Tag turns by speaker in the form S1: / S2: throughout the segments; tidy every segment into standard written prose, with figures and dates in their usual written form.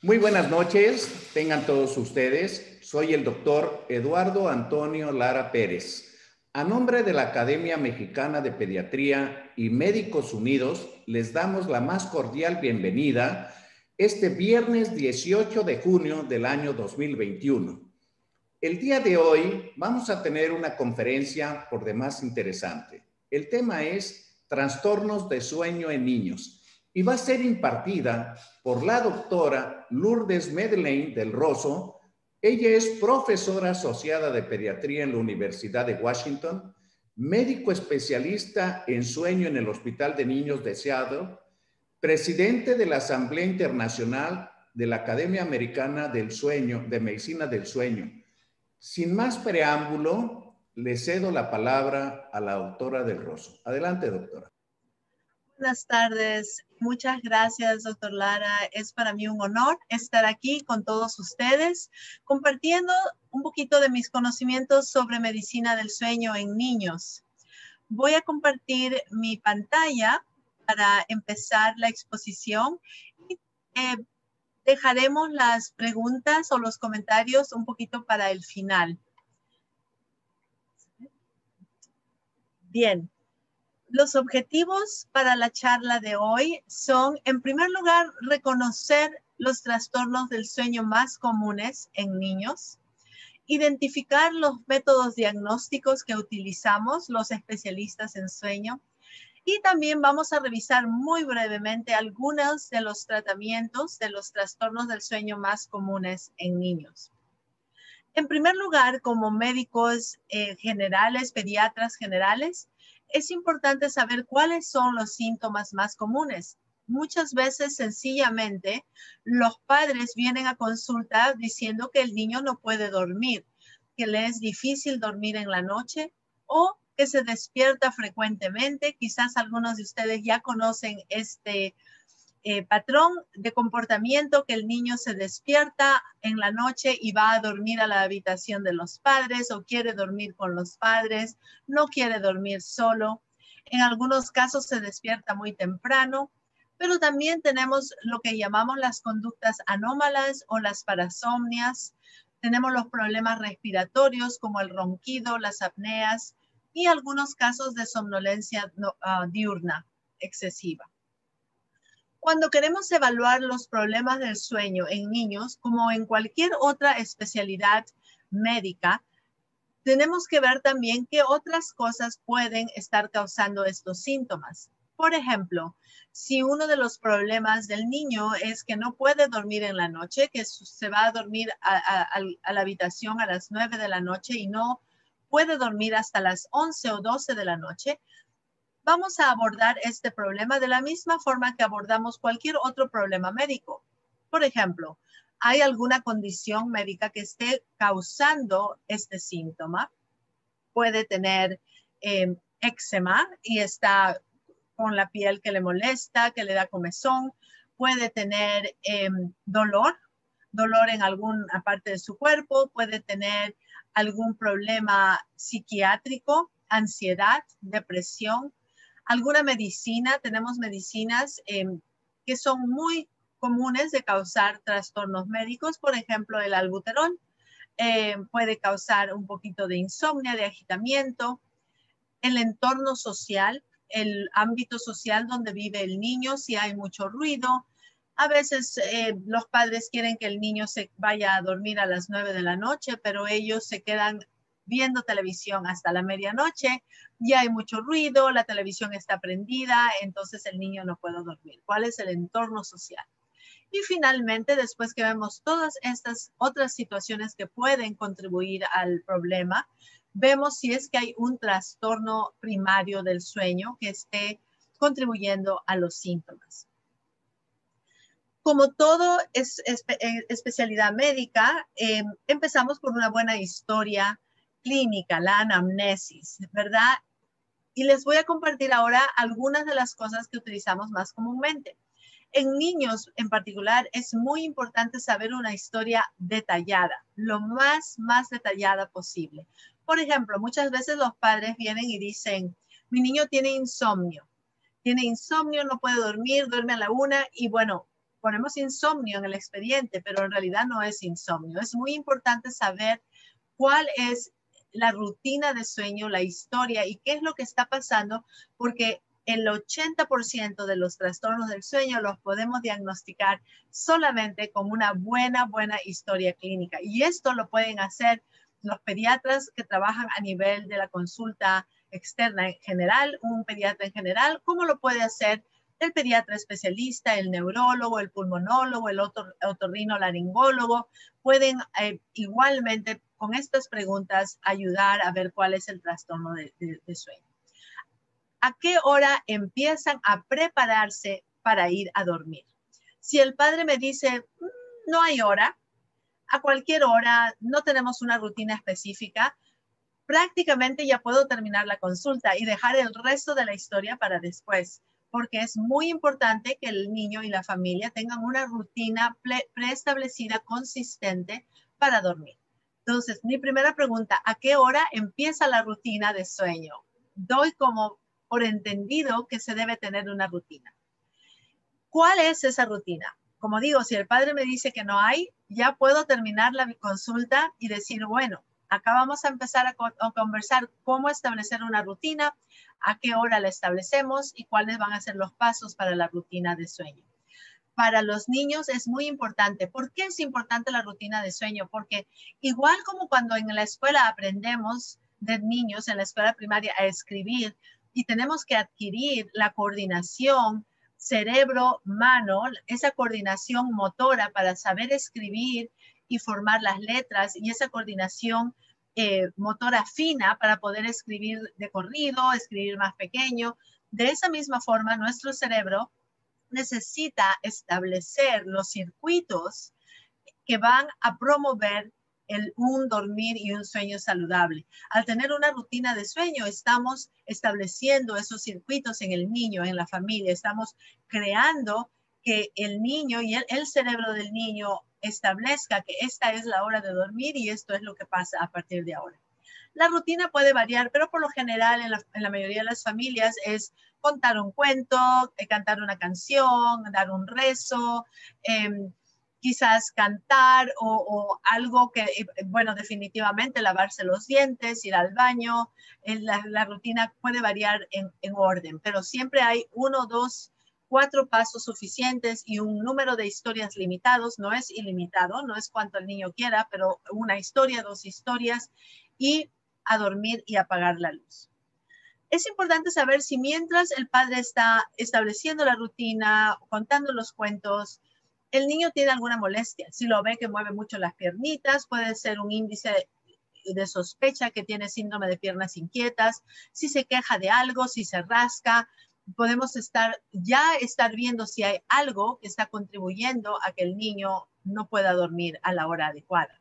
S1: Muy buenas noches, tengan todos ustedes. Soy el doctor Eduardo Antonio Lara Pérez. A nombre de la Academia Mexicana de Pediatría y Médicos Unidos, les damos la más cordial bienvenida este viernes 18 de junio del año 2021. El día de hoy vamos a tener una conferencia por demás interesante. El tema es trastornos de sueño en niños y va a ser impartida por la doctora Lourdes Medellín del Rosso. Ella es profesora asociada de pediatría en la Universidad de Washington, médico especialista en sueño en el Hospital de Niños de Seattle, presidente de la Asamblea Internacional de la Academia Americana del Sueño, de Medicina del Sueño. Sin más preámbulo, le cedo la palabra a la doctora del Rosso. Adelante, doctora.
S2: Buenas tardes. Muchas gracias, doctor Lara. Es para mí un honor estar aquí con todos ustedes, compartiendo un poquito de mis conocimientos sobre medicina del sueño en niños. Voy a compartir mi pantalla para empezar la exposición y dejaremos las preguntas o los comentarios un poquito para el final. Bien. Los objetivos para la charla de hoy son, en primer lugar, reconocer los trastornos del sueño más comunes en niños, identificar los métodos diagnósticos que utilizamos los especialistas en sueño, y también vamos a revisar muy brevemente algunos de los tratamientos de los trastornos del sueño más comunes en niños. En primer lugar, como médicos generales, pediatras generales, es importante saber cuáles son los síntomas más comunes. Muchas veces, sencillamente, los padres vienen a consulta diciendo que el niño no puede dormir, que le es difícil dormir en la noche o que se despierta frecuentemente. Quizás algunos de ustedes ya conocen este patrón de comportamiento, que el niño se despierta en la noche y va a dormir a la habitación de los padres o quiere dormir con los padres, no quiere dormir solo. En algunos casos se despierta muy temprano, pero también tenemos lo que llamamos las conductas anómalas o las parasomnias. Tenemos los problemas respiratorios como el ronquido, las apneas y algunos casos de somnolencia diurna excesiva. Cuando queremos evaluar los problemas del sueño en niños, como en cualquier otra especialidad médica, tenemos que ver también qué otras cosas pueden estar causando estos síntomas. Por ejemplo, si uno de los problemas del niño es que no puede dormir en la noche, que se va a dormir a la habitación a las 9 de la noche y no puede dormir hasta las 11 o 12 de la noche, vamos a abordar este problema de la misma forma que abordamos cualquier otro problema médico. Por ejemplo, ¿hay alguna condición médica que esté causando este síntoma? Puede tener eczema y está con la piel que le molesta, que le da comezón. Puede tener dolor en alguna parte de su cuerpo. Puede tener algún problema psiquiátrico, ansiedad, depresión. Alguna medicina, tenemos medicinas que son muy comunes de causar trastornos médicos, por ejemplo, el albuterol puede causar un poquito de insomnio, de agitamiento. El entorno social, el ámbito social donde vive el niño, si hay mucho ruido. A veces los padres quieren que el niño se vaya a dormir a las 9 de la noche, pero ellos se quedan viendo televisión hasta la medianoche, ya hay mucho ruido, la televisión está prendida, entonces el niño no puede dormir. ¿Cuál es el entorno social? Y finalmente, después que vemos todas estas otras situaciones que pueden contribuir al problema, vemos si es que hay un trastorno primario del sueño que esté contribuyendo a los síntomas. Como todo es especialidad médica, empezamos por una buena historia clínica, la anamnesis, ¿verdad? Y les voy a compartir ahora algunas de las cosas que utilizamos más comúnmente. En niños en particular es muy importante saber una historia detallada, lo más detallada posible. Por ejemplo, muchas veces los padres vienen y dicen, mi niño tiene insomnio, no puede dormir, duerme a la 1 y bueno, ponemos insomnio en el expediente, pero en realidad no es insomnio. Es muy importante saber cuál es la rutina de sueño, la historia y qué es lo que está pasando, porque el 80% de los trastornos del sueño los podemos diagnosticar solamente con una buena historia clínica. Y esto lo pueden hacer los pediatras que trabajan a nivel de la consulta externa en general, un pediatra en general, como lo puede hacer el pediatra especialista, el neurólogo, el pulmonólogo, el otorrinolaringólogo. Pueden igualmente con estas preguntas ayudar a ver cuál es el trastorno de sueño. ¿A qué hora empiezan a prepararse para ir a dormir? Si el padre me dice, no hay hora, a cualquier hora, no tenemos una rutina específica, prácticamente ya puedo terminar la consulta y dejar el resto de la historia para después, porque es muy importante que el niño y la familia tengan una rutina preestablecida, consistente para dormir. Entonces, mi primera pregunta, ¿a qué hora empieza la rutina de sueño? Doy como por entendido que se debe tener una rutina. ¿Cuál es esa rutina? Como digo, si el padre me dice que no hay, ya puedo terminar la consulta y decir, bueno, acá vamos a empezar a conversar cómo establecer una rutina, a qué hora la establecemos y cuáles van a ser los pasos para la rutina de sueño. Para los niños es muy importante. ¿Por qué es importante la rutina de sueño? Porque igual como cuando en la escuela aprendemos de niños, en la escuela primaria, a escribir y tenemos que adquirir la coordinación cerebro-mano, esa coordinación motora para saber escribir y formar las letras y esa coordinación motora fina para poder escribir de corrido, escribir más pequeño. De esa misma forma, nuestro cerebro necesita establecer los circuitos que van a promover un dormir y un sueño saludable. Al tener una rutina de sueño, estamos estableciendo esos circuitos en el niño, en la familia. Estamos creando que el niño y el cerebro del niño establezca que esta es la hora de dormir y esto es lo que pasa a partir de ahora. La rutina puede variar, pero por lo general en la mayoría de las familias es contar un cuento, cantar una canción, dar un rezo, quizás cantar o algo que, bueno, definitivamente lavarse los dientes, ir al baño. La rutina puede variar en orden, pero siempre hay 1, 2, 4 pasos suficientes y un número de historias limitados. No es ilimitado, no es cuanto el niño quiera, pero una historia, 2 historias y a dormir y apagar la luz. Es importante saber si mientras el padre está estableciendo la rutina, contando los cuentos, el niño tiene alguna molestia. Si lo ve que mueve mucho las piernitas, puede ser un índice de sospecha que tiene síndrome de piernas inquietas. Si se queja de algo, si se rasca, podemos estar viendo si hay algo que está contribuyendo a que el niño no pueda dormir a la hora adecuada.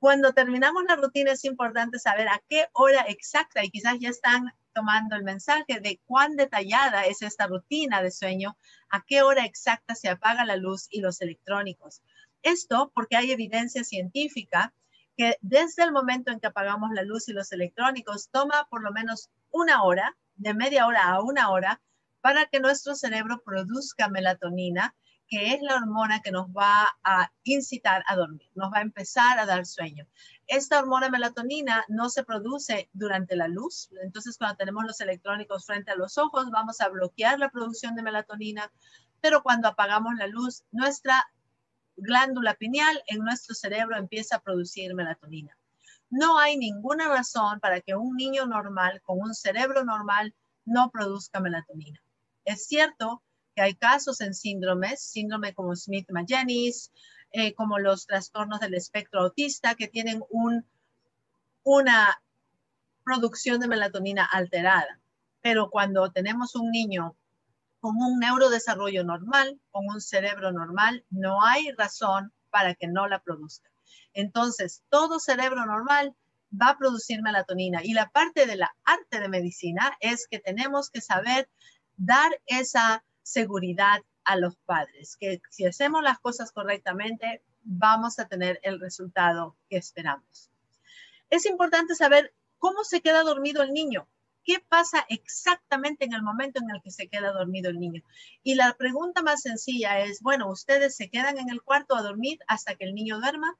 S2: Cuando terminamos la rutina es importante saber a qué hora exacta, y quizás ya están tomando el mensaje de cuán detallada es esta rutina de sueño, a qué hora exacta se apaga la luz y los electrónicos. Esto porque hay evidencia científica que desde el momento en que apagamos la luz y los electrónicos toma por lo menos una hora, de media hora a una hora, para que nuestro cerebro produzca melatonina, que es la hormona que nos va a incitar a dormir, nos va a empezar a dar sueño. Esta hormona melatonina no se produce durante la luz, entonces cuando tenemos los electrónicos frente a los ojos vamos a bloquear la producción de melatonina, pero cuando apagamos la luz, nuestra glándula pineal en nuestro cerebro empieza a producir melatonina. No hay ninguna razón para que un niño normal con un cerebro normal no produzca melatonina. Es cierto que hay casos en síndrome como Smith-Magenis, como los trastornos del espectro autista que tienen una producción de melatonina alterada. Pero cuando tenemos un niño con un neurodesarrollo normal, con un cerebro normal, no hay razón para que no la produzca. Entonces, todo cerebro normal va a producir melatonina. Y la parte de la arte de medicina es que tenemos que saber dar esa seguridad a los padres, que si hacemos las cosas correctamente, vamos a tener el resultado que esperamos. Es importante saber cómo se queda dormido el niño. ¿Qué pasa exactamente en el momento en el que se queda dormido el niño? Y la pregunta más sencilla es, bueno, ¿ustedes se quedan en el cuarto a dormir hasta que el niño duerma?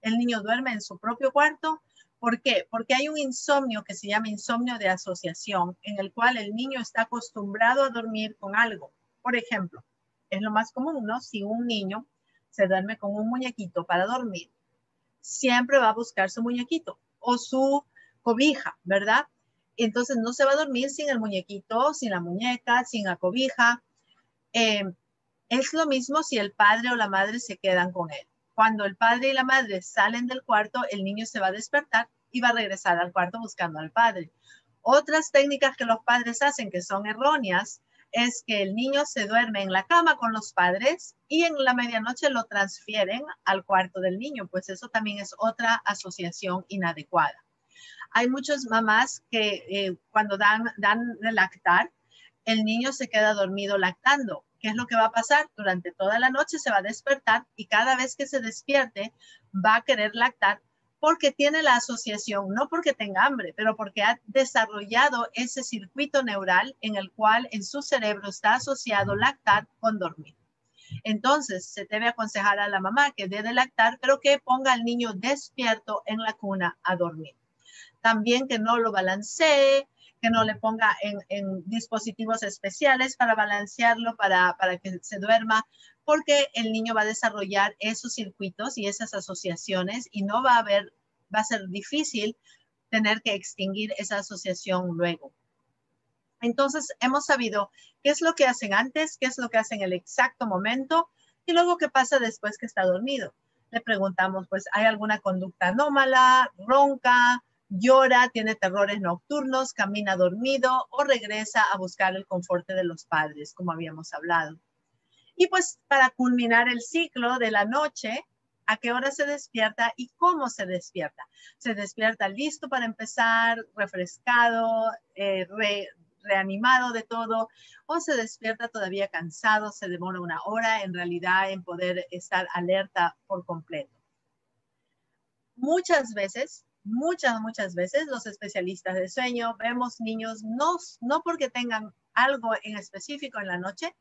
S2: ¿El niño duerme en su propio cuarto? ¿Por qué? Porque hay un insomnio que se llama insomnio de asociación, en el cual el niño está acostumbrado a dormir con algo. Por ejemplo, es lo más común, ¿no? Si un niño se duerme con un muñequito para dormir, siempre va a buscar su muñequito o su cobija, ¿verdad? Entonces no se va a dormir sin el muñequito, sin la muñeca, sin la cobija. Eh, es lo mismo si el padre o la madre se quedan con él. Cuando el padre y la madre salen del cuarto, el niño se va a despertar y va a regresar al cuarto buscando al padre. Otras técnicas que los padres hacen que son erróneas es que el niño se duerme en la cama con los padres y en la medianoche lo transfieren al cuarto del niño, pues eso también es otra asociación inadecuada. Hay muchas mamás que cuando dan de lactar, el niño se queda dormido lactando. ¿Qué es lo que va a pasar? Durante toda la noche se va a despertar y cada vez que se despierte va a querer lactar porque tiene la asociación, no porque tenga hambre, pero porque ha desarrollado ese circuito neural en el cual en su cerebro está asociado lactar con dormir. Entonces, se debe aconsejar a la mamá que dé de lactar, pero que ponga al niño despierto en la cuna a dormir. También que no lo balancee, que no le ponga en dispositivos especiales para balancearlo, para que se duerma, porque el niño va a desarrollar esos circuitos y esas asociaciones y no va a haber, va a ser difícil tener que extinguir esa asociación luego. Entonces, hemos sabido qué es lo que hacen antes, qué es lo que hacen en el exacto momento y luego qué pasa después que está dormido. Le preguntamos, pues, ¿hay alguna conducta anómala, ronca, llora, tiene terrores nocturnos, camina dormido o regresa a buscar el confort de los padres, como habíamos hablado? Y pues, para culminar el ciclo de la noche, ¿a qué hora se despierta y cómo se despierta? Se despierta listo para empezar, refrescado, reanimado de todo, o se despierta todavía cansado, se demora una hora en realidad en poder estar alerta por completo. Muchas veces los especialistas de sueño vemos niños no porque tengan algo en específico en la noche,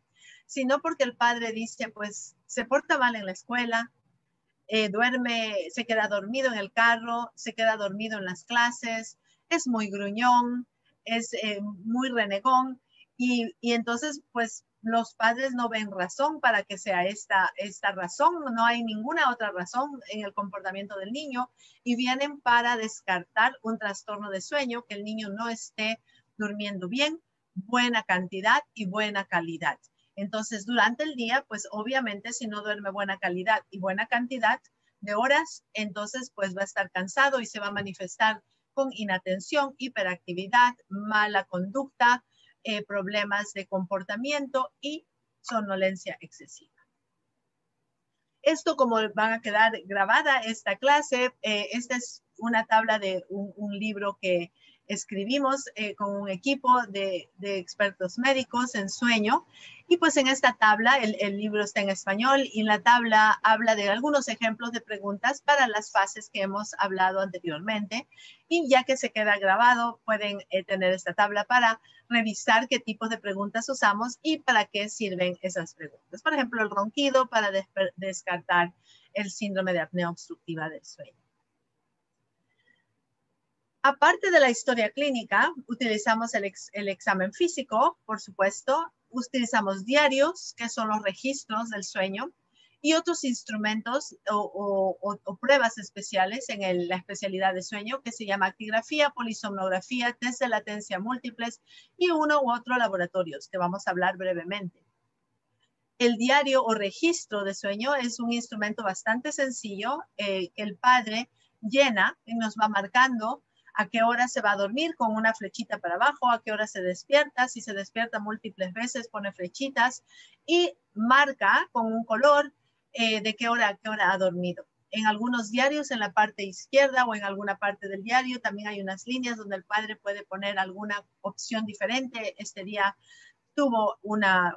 S2: sino porque el padre dice, pues se porta mal en la escuela, duerme, se queda dormido en el carro, se queda dormido en las clases, es muy gruñón, es muy renegón y entonces pues los padres no ven razón para que sea esta razón, no hay ninguna otra razón en el comportamiento del niño y vienen para descartar un trastorno de sueño, que el niño no esté durmiendo bien, buena cantidad y buena calidad. Entonces, durante el día, pues obviamente si no duerme buena calidad y buena cantidad de horas, entonces pues va a estar cansado y se va a manifestar con inatención, hiperactividad, mala conducta, problemas de comportamiento y somnolencia excesiva. Esto como van a quedar grabada esta clase, esta es una tabla de un libro que escribimos con un equipo de expertos médicos en sueño. Y pues en esta tabla, el libro está en español y la tabla habla de algunos ejemplos de preguntas para las fases que hemos hablado anteriormente. Y ya que se queda grabado, pueden tener esta tabla para revisar qué tipos de preguntas usamos y para qué sirven esas preguntas. Por ejemplo, el ronquido para descartar el síndrome de apnea obstructiva del sueño. Aparte de la historia clínica, utilizamos el examen físico, por supuesto. Utilizamos diarios, que son los registros del sueño, y otros instrumentos o pruebas especiales en la especialidad de sueño, que se llama actigrafía, polisomnografía, test de latencia múltiples y uno u otro laboratorios, que vamos a hablar brevemente. El diario o registro de sueño es un instrumento bastante sencillo que el padre llena y nos va marcando a qué hora se va a dormir con una flechita para abajo, a qué hora se despierta, si se despierta múltiples veces pone flechitas y marca con un color de qué hora a qué hora ha dormido. En algunos diarios en la parte izquierda o en alguna parte del diario también hay unas líneas donde el padre puede poner alguna opción diferente. Este día tuvo una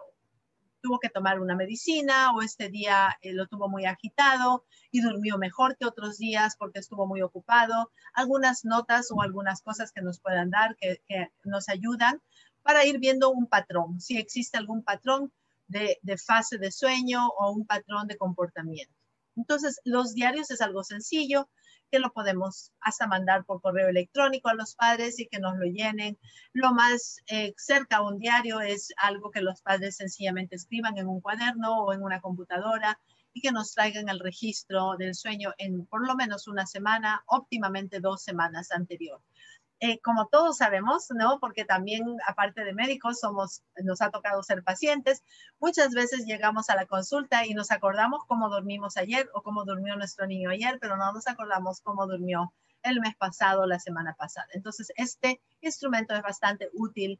S2: tuvo que tomar una medicina o este día lo tuvo muy agitado y durmió mejor que otros días porque estuvo muy ocupado. Algunas notas o algunas cosas que nos puedan dar que nos ayudan para ir viendo un patrón, si existe algún patrón de fase de sueño o un patrón de comportamiento. Entonces, los diarios es algo sencillo, que lo podemos hasta mandar por correo electrónico a los padres y que nos lo llenen. Lo más cerca a un diario es algo que los padres sencillamente escriban en un cuaderno o en una computadora y que nos traigan el registro del sueño en por lo menos una semana, óptimamente 2 semanas anterior. Como todos sabemos, ¿no? Porque también, aparte de médicos, nos ha tocado ser pacientes. Muchas veces llegamos a la consulta y nos acordamos cómo dormimos ayer o cómo durmió nuestro niño ayer, pero no nos acordamos cómo durmió el mes pasado o la semana pasada. Entonces, este instrumento es bastante útil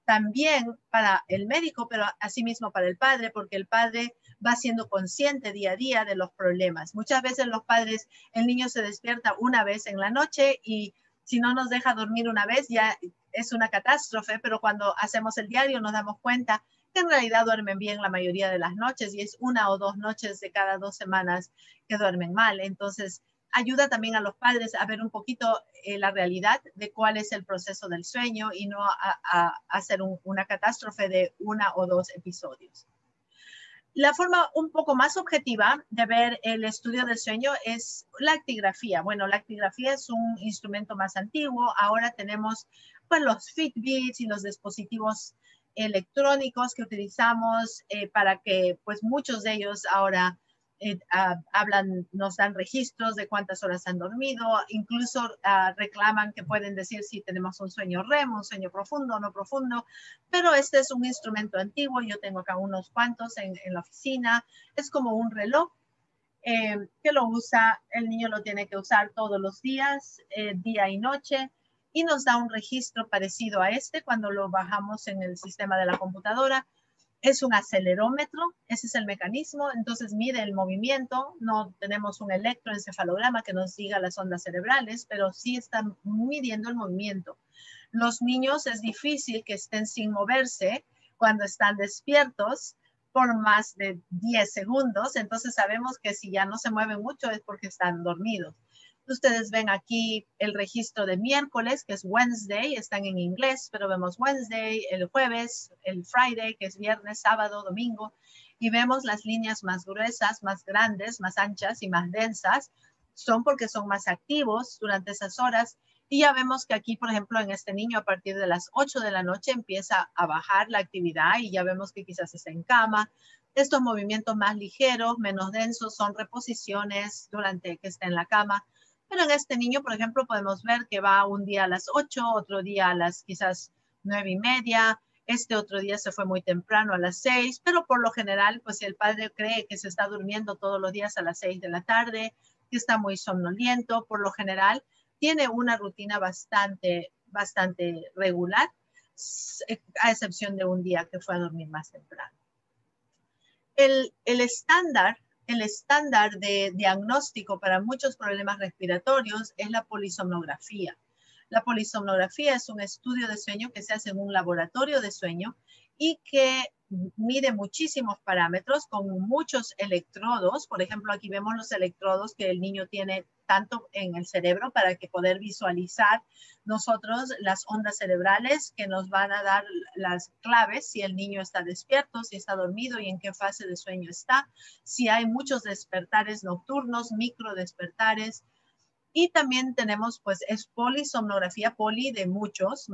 S2: también para el médico, pero asimismo para el padre, porque el padre va siendo consciente día a día de los problemas. Muchas veces los padres, el niño se despierta una vez en la noche y si no nos deja dormir una vez ya es una catástrofe, pero cuando hacemos el diario nos damos cuenta que en realidad duermen bien la mayoría de las noches y es 1 o 2 noches de cada 2 semanas que duermen mal. Entonces, ayuda también a los padres a ver un poquito la realidad de cuál es el proceso del sueño y no a hacer una catástrofe de 1 o 2 episodios. La forma un poco más objetiva de ver el estudio del sueño es la actigrafía. Bueno, la actigrafía es un instrumento más antiguo. Ahora tenemos pues, los Fitbits y los dispositivos electrónicos que utilizamos para que pues muchos de ellos ahora nos dan registros de cuántas horas han dormido, incluso reclaman que pueden decir si tenemos un sueño REM, un sueño profundo o no profundo, pero este es un instrumento antiguo, yo tengo acá unos cuantos en la oficina, es como un reloj que lo usa, el niño lo tiene que usar todos los días, día y noche, y nos da un registro parecido a este cuando lo bajamos en el sistema de la computadora. Es un acelerómetro, ese es el mecanismo, entonces mide el movimiento, no tenemos un electroencefalograma que nos diga las ondas cerebrales, pero sí están midiendo el movimiento. Los niños es difícil que estén sin moverse cuando están despiertos por más de 10 segundos, entonces sabemos que si ya no se mueven mucho es porque están dormidos. Ustedes ven aquí el registro de miércoles, que es Wednesday, están en inglés, pero vemos Wednesday, el jueves, el Friday, que es viernes, sábado, domingo, y vemos las líneas más gruesas, más grandes, más anchas y más densas, son porque son más activos durante esas horas, y ya vemos que aquí, por ejemplo, en este niño a partir de las 8 de la noche empieza a bajar la actividad y ya vemos que quizás está en cama. Estos movimientos más ligeros, menos densos, son reposiciones durante que está en la cama. Pero en este niño, por ejemplo, podemos ver que va un día a las 8, otro día a las quizás 9:30, este otro día se fue muy temprano a las 6, pero por lo general, pues si el padre cree que se está durmiendo todos los días a las 6 de la tarde, que está muy somnoliento, por lo general tiene una rutina bastante regular, a excepción de un día que fue a dormir más temprano. El estándar de diagnóstico para muchos problemas respiratorios es la polisomnografía. La polisomnografía es un estudio de sueño que se hace en un laboratorio de sueño y que mide muchísimos parámetros con muchos electrodos. Por ejemplo, aquí vemos los electrodos que el niño tiene tanto en el cerebro para que poder visualizar nosotros las ondas cerebrales que nos van a dar las claves si el niño está despierto, si está dormido y en qué fase de sueño está, si hay muchos despertares nocturnos, micro despertares. Y también tenemos, pues, es polisomnografía, poli de muchos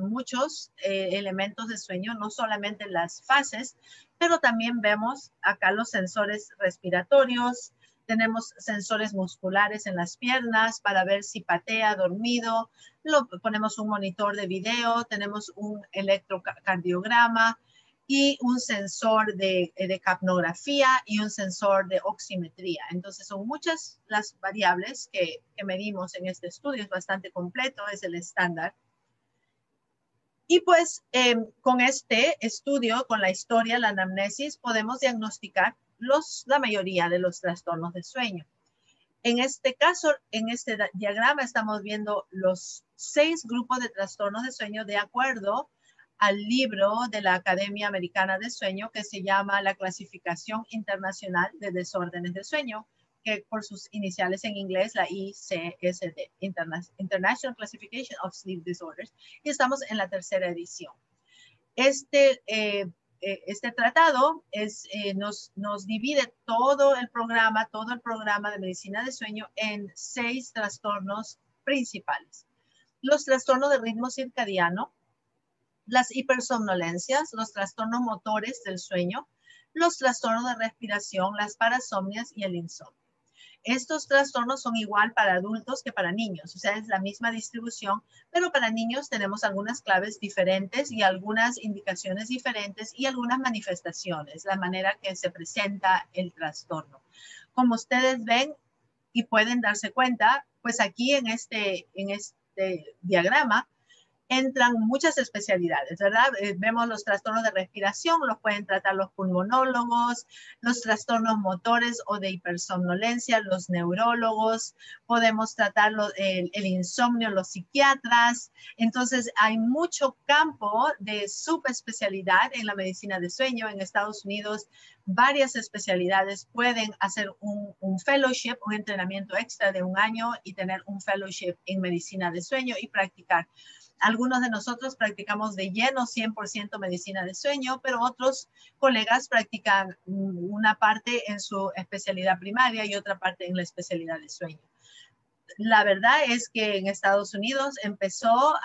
S2: elementos de sueño, no solamente las fases, pero también vemos acá los sensores respiratorios, tenemos sensores musculares en las piernas para ver si patea dormido, ponemos un monitor de video, tenemos un electrocardiograma y un sensor de capnografía y un sensor de oximetría. Entonces son muchas las variables que medimos en este estudio, es bastante completo, es el estándar. Y pues con este estudio, con la historia, la anamnesis, podemos diagnosticar la mayoría de los trastornos de sueño. En este caso, en este diagrama estamos viendo los 6 grupos de trastornos de sueño de acuerdo al libro de la Academia Americana de Sueño que se llama La Clasificación Internacional de Desórdenes de Sueño, que por sus iniciales en inglés, la ICSD, International Classification of Sleep Disorders, y estamos en la tercera edición. Este tratado nos divide todo el programa de medicina de sueño en 6 trastornos principales. Los trastornos de ritmo circadiano, las hipersomnolencias, los trastornos motores del sueño, los trastornos de respiración, las parasomnias y el insomnio. Estos trastornos son igual para adultos que para niños, o sea, es la misma distribución, pero para niños tenemos algunas claves diferentes y algunas indicaciones diferentes y algunas manifestaciones, la manera que se presenta el trastorno. Como ustedes ven y pueden darse cuenta, pues aquí en este diagrama entran muchas especialidades, ¿verdad? Vemos los trastornos de respiración, los pueden tratar los pulmonólogos, los trastornos motores o de hipersomnolencia, los neurólogos, podemos tratar el insomnio, los psiquiatras. Entonces, hay mucho campo de subespecialidad en la medicina de sueño. En Estados Unidos, varias especialidades pueden hacer un fellowship, un entrenamiento extra de 1 año y tener un fellowship en medicina de sueño y practicar. Algunos de nosotros practicamos de lleno 100% medicina de sueño, pero otros colegas practican una parte en su especialidad primaria y otra parte en la especialidad de sueño. La verdad es que en Estados Unidos empezó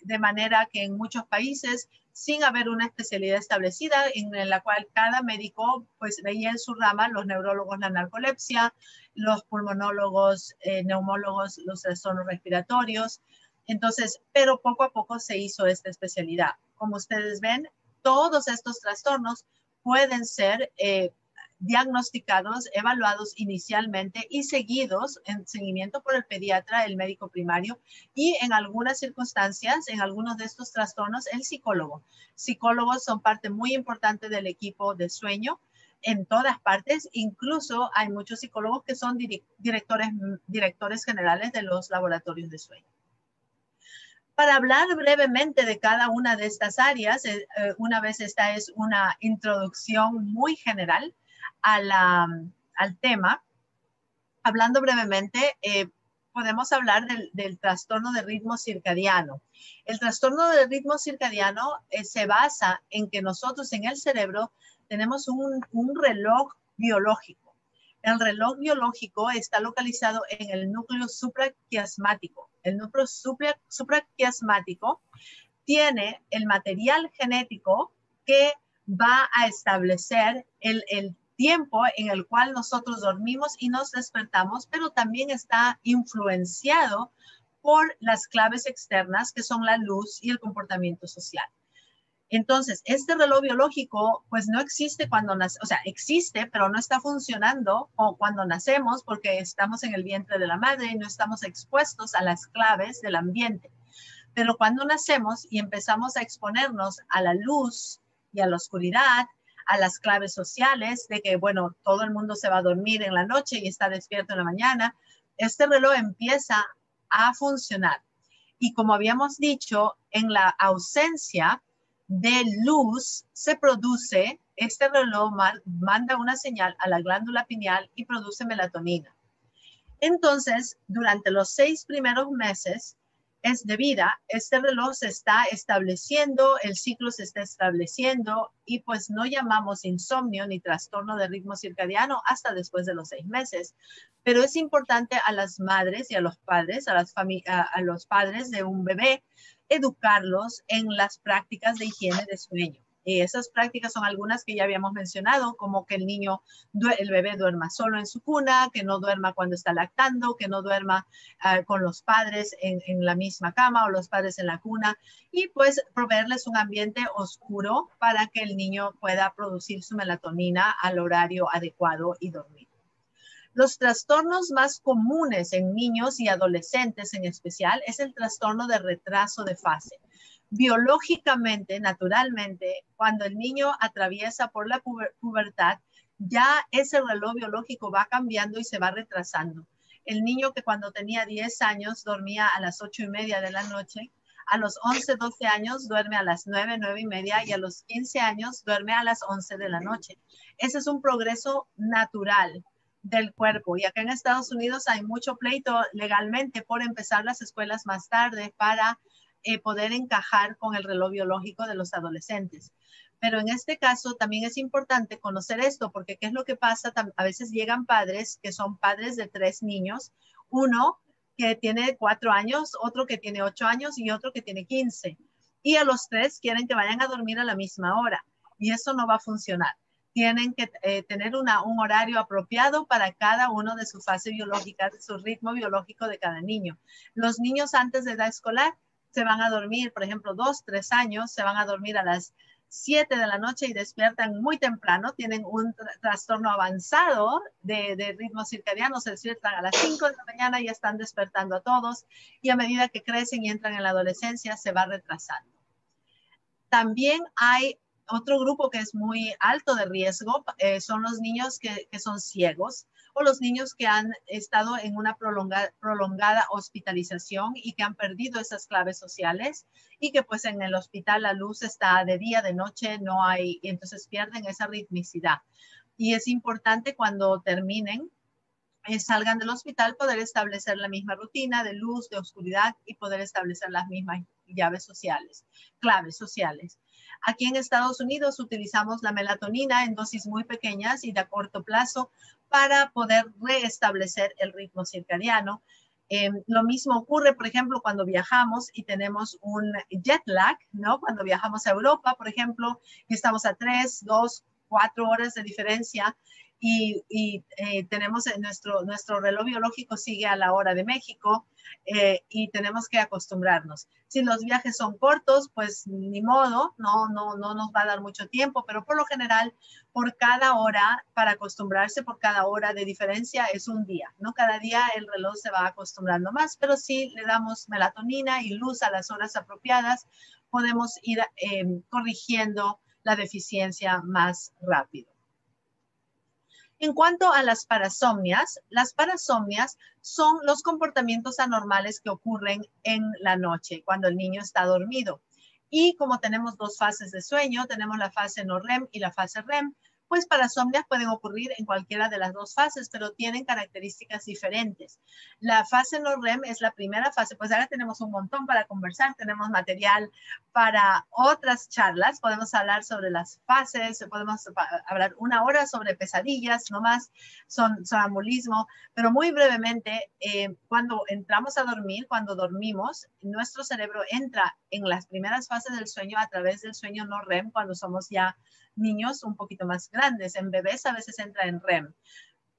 S2: de manera que en muchos países, sin haber una especialidad establecida, en la cual cada médico pues veía en su rama, los neurólogos la narcolepsia, los pulmonólogos, neumólogos, los trastornos respiratorios. Entonces, pero poco a poco se hizo esta especialidad. Como ustedes ven, todos estos trastornos pueden ser diagnosticados, evaluados inicialmente y seguidos en seguimiento por el pediatra, el médico primario y en algunas circunstancias, en algunos de estos trastornos, el psicólogo. Psicólogos son parte muy importante del equipo de sueño en todas partes. Incluso hay muchos psicólogos que son directores generales de los laboratorios de sueño. Para hablar brevemente de cada una de estas áreas, una vez esta es una introducción muy general al tema. Hablando brevemente, podemos hablar del trastorno de ritmo circadiano. El trastorno de ritmo circadiano se basa en que nosotros en el cerebro tenemos un reloj biológico. El reloj biológico está localizado en el núcleo supraquiasmático. El núcleo supraquiasmático tiene el material genético que va a establecer el tiempo en el cual nosotros dormimos y nos despertamos, pero también está influenciado por las claves externas que son la luz y el comportamiento social. Entonces, este reloj biológico, pues no existe cuando nace, o sea, existe, pero no está funcionando como cuando nacemos porque estamos en el vientre de la madre y no estamos expuestos a las claves del ambiente. Pero cuando nacemos y empezamos a exponernos a la luz y a la oscuridad, a las claves sociales de que, bueno, todo el mundo se va a dormir en la noche y está despierto en la mañana, este reloj empieza a funcionar. Y como habíamos dicho, en la ausencia de luz se produce, este reloj manda una señal a la glándula pineal y produce melatonina. Entonces, durante los 6 primeros meses de vida, este reloj se está estableciendo, el ciclo se está estableciendo y pues no llamamos insomnio ni trastorno de ritmo circadiano hasta después de los 6 meses. Pero es importante a las madres y a los padres, a los padres de un bebé, educarlos en las prácticas de higiene de sueño. Y esas prácticas son algunas que ya habíamos mencionado, como que el bebé duerma solo en su cuna, que no duerma cuando está lactando, que no duerma con los padres en la misma cama o los padres en la cuna, y pues proveerles un ambiente oscuro para que el niño pueda producir su melatonina al horario adecuado y dormir. Los trastornos más comunes en niños y adolescentes en especial es el trastorno de retraso de fase. Biológicamente, naturalmente, cuando el niño atraviesa por la pubertad, ya ese reloj biológico va cambiando y se va retrasando. El niño que cuando tenía 10 años dormía a las 8:30 de la noche, A los 11, 12 años duerme a las 9, 9 y media, y a los 15 años duerme a las 11 de la noche. Ese es un progreso natural del cuerpo. Y acá en Estados Unidos hay mucho pleito legalmente por empezar las escuelas más tarde para poder encajar con el reloj biológico de los adolescentes. Pero en este caso también es importante conocer esto, porque ¿qué es lo que pasa? A veces llegan padres que son padres de 3 niños, uno que tiene 4 años, otro que tiene 8 años y otro que tiene 15. Y a los 3 quieren que vayan a dormir a la misma hora. Y eso no va a funcionar. Tienen que tener un horario apropiado para cada uno de su fase biológica, de su ritmo biológico de cada niño. Los niños antes de edad escolar se van a dormir, por ejemplo, 2, 3 años, se van a dormir a las 7 de la noche y despiertan muy temprano, tienen un trastorno avanzado de ritmo circadiano, se despiertan a las 5 de la mañana y ya están despertando a todos, y a medida que crecen y entran en la adolescencia se va retrasando. También hay otro grupo que es muy alto de riesgo, son los niños que son ciegos, o los niños que han estado en una prolongada hospitalización y que han perdido esas claves sociales, y que pues en el hospital la luz está de día, de noche, no hay, y entonces pierden esa ritmicidad. Y es importante cuando terminen, salgan del hospital, poder establecer la misma rutina de luz, de oscuridad, y poder establecer las mismas llaves sociales, claves sociales. Aquí en Estados Unidos utilizamos la melatonina en dosis muy pequeñas y de corto plazo para poder restablecer el ritmo circadiano. Lo mismo ocurre, por ejemplo, cuando viajamos y tenemos un jet lag, ¿no? Cuando viajamos a Europa, por ejemplo, y estamos a 3, 2, 4 horas de diferencia, y tenemos nuestro reloj biológico sigue a la hora de México, y tenemos que acostumbrarnos. Si los viajes son cortos, pues ni modo, no nos va a dar mucho tiempo, pero por lo general, por cada hora, para acostumbrarse, por cada hora de diferencia es un día, ¿no? Cada día el reloj se va acostumbrando más, pero si le damos melatonina y luz a las horas apropiadas, podemos ir corrigiendo la deficiencia más rápido. En cuanto a las parasomnias son los comportamientos anormales que ocurren en la noche, cuando el niño está dormido. Y como tenemos 2 fases de sueño, tenemos la fase no REM y la fase REM, pues parasomnias pueden ocurrir en cualquiera de las 2 fases, pero tienen características diferentes. La fase no REM es la primera fase, pues ahora tenemos un montón para conversar, tenemos material para otras charlas, podemos hablar sobre las fases, podemos hablar 1 hora sobre pesadillas, no más, sonambulismo, pero muy brevemente, cuando entramos a dormir, cuando dormimos, nuestro cerebro entra en las primeras fases del sueño a través del sueño no REM, cuando somos ya niños un poquito más grandes. En bebés a veces entra en REM.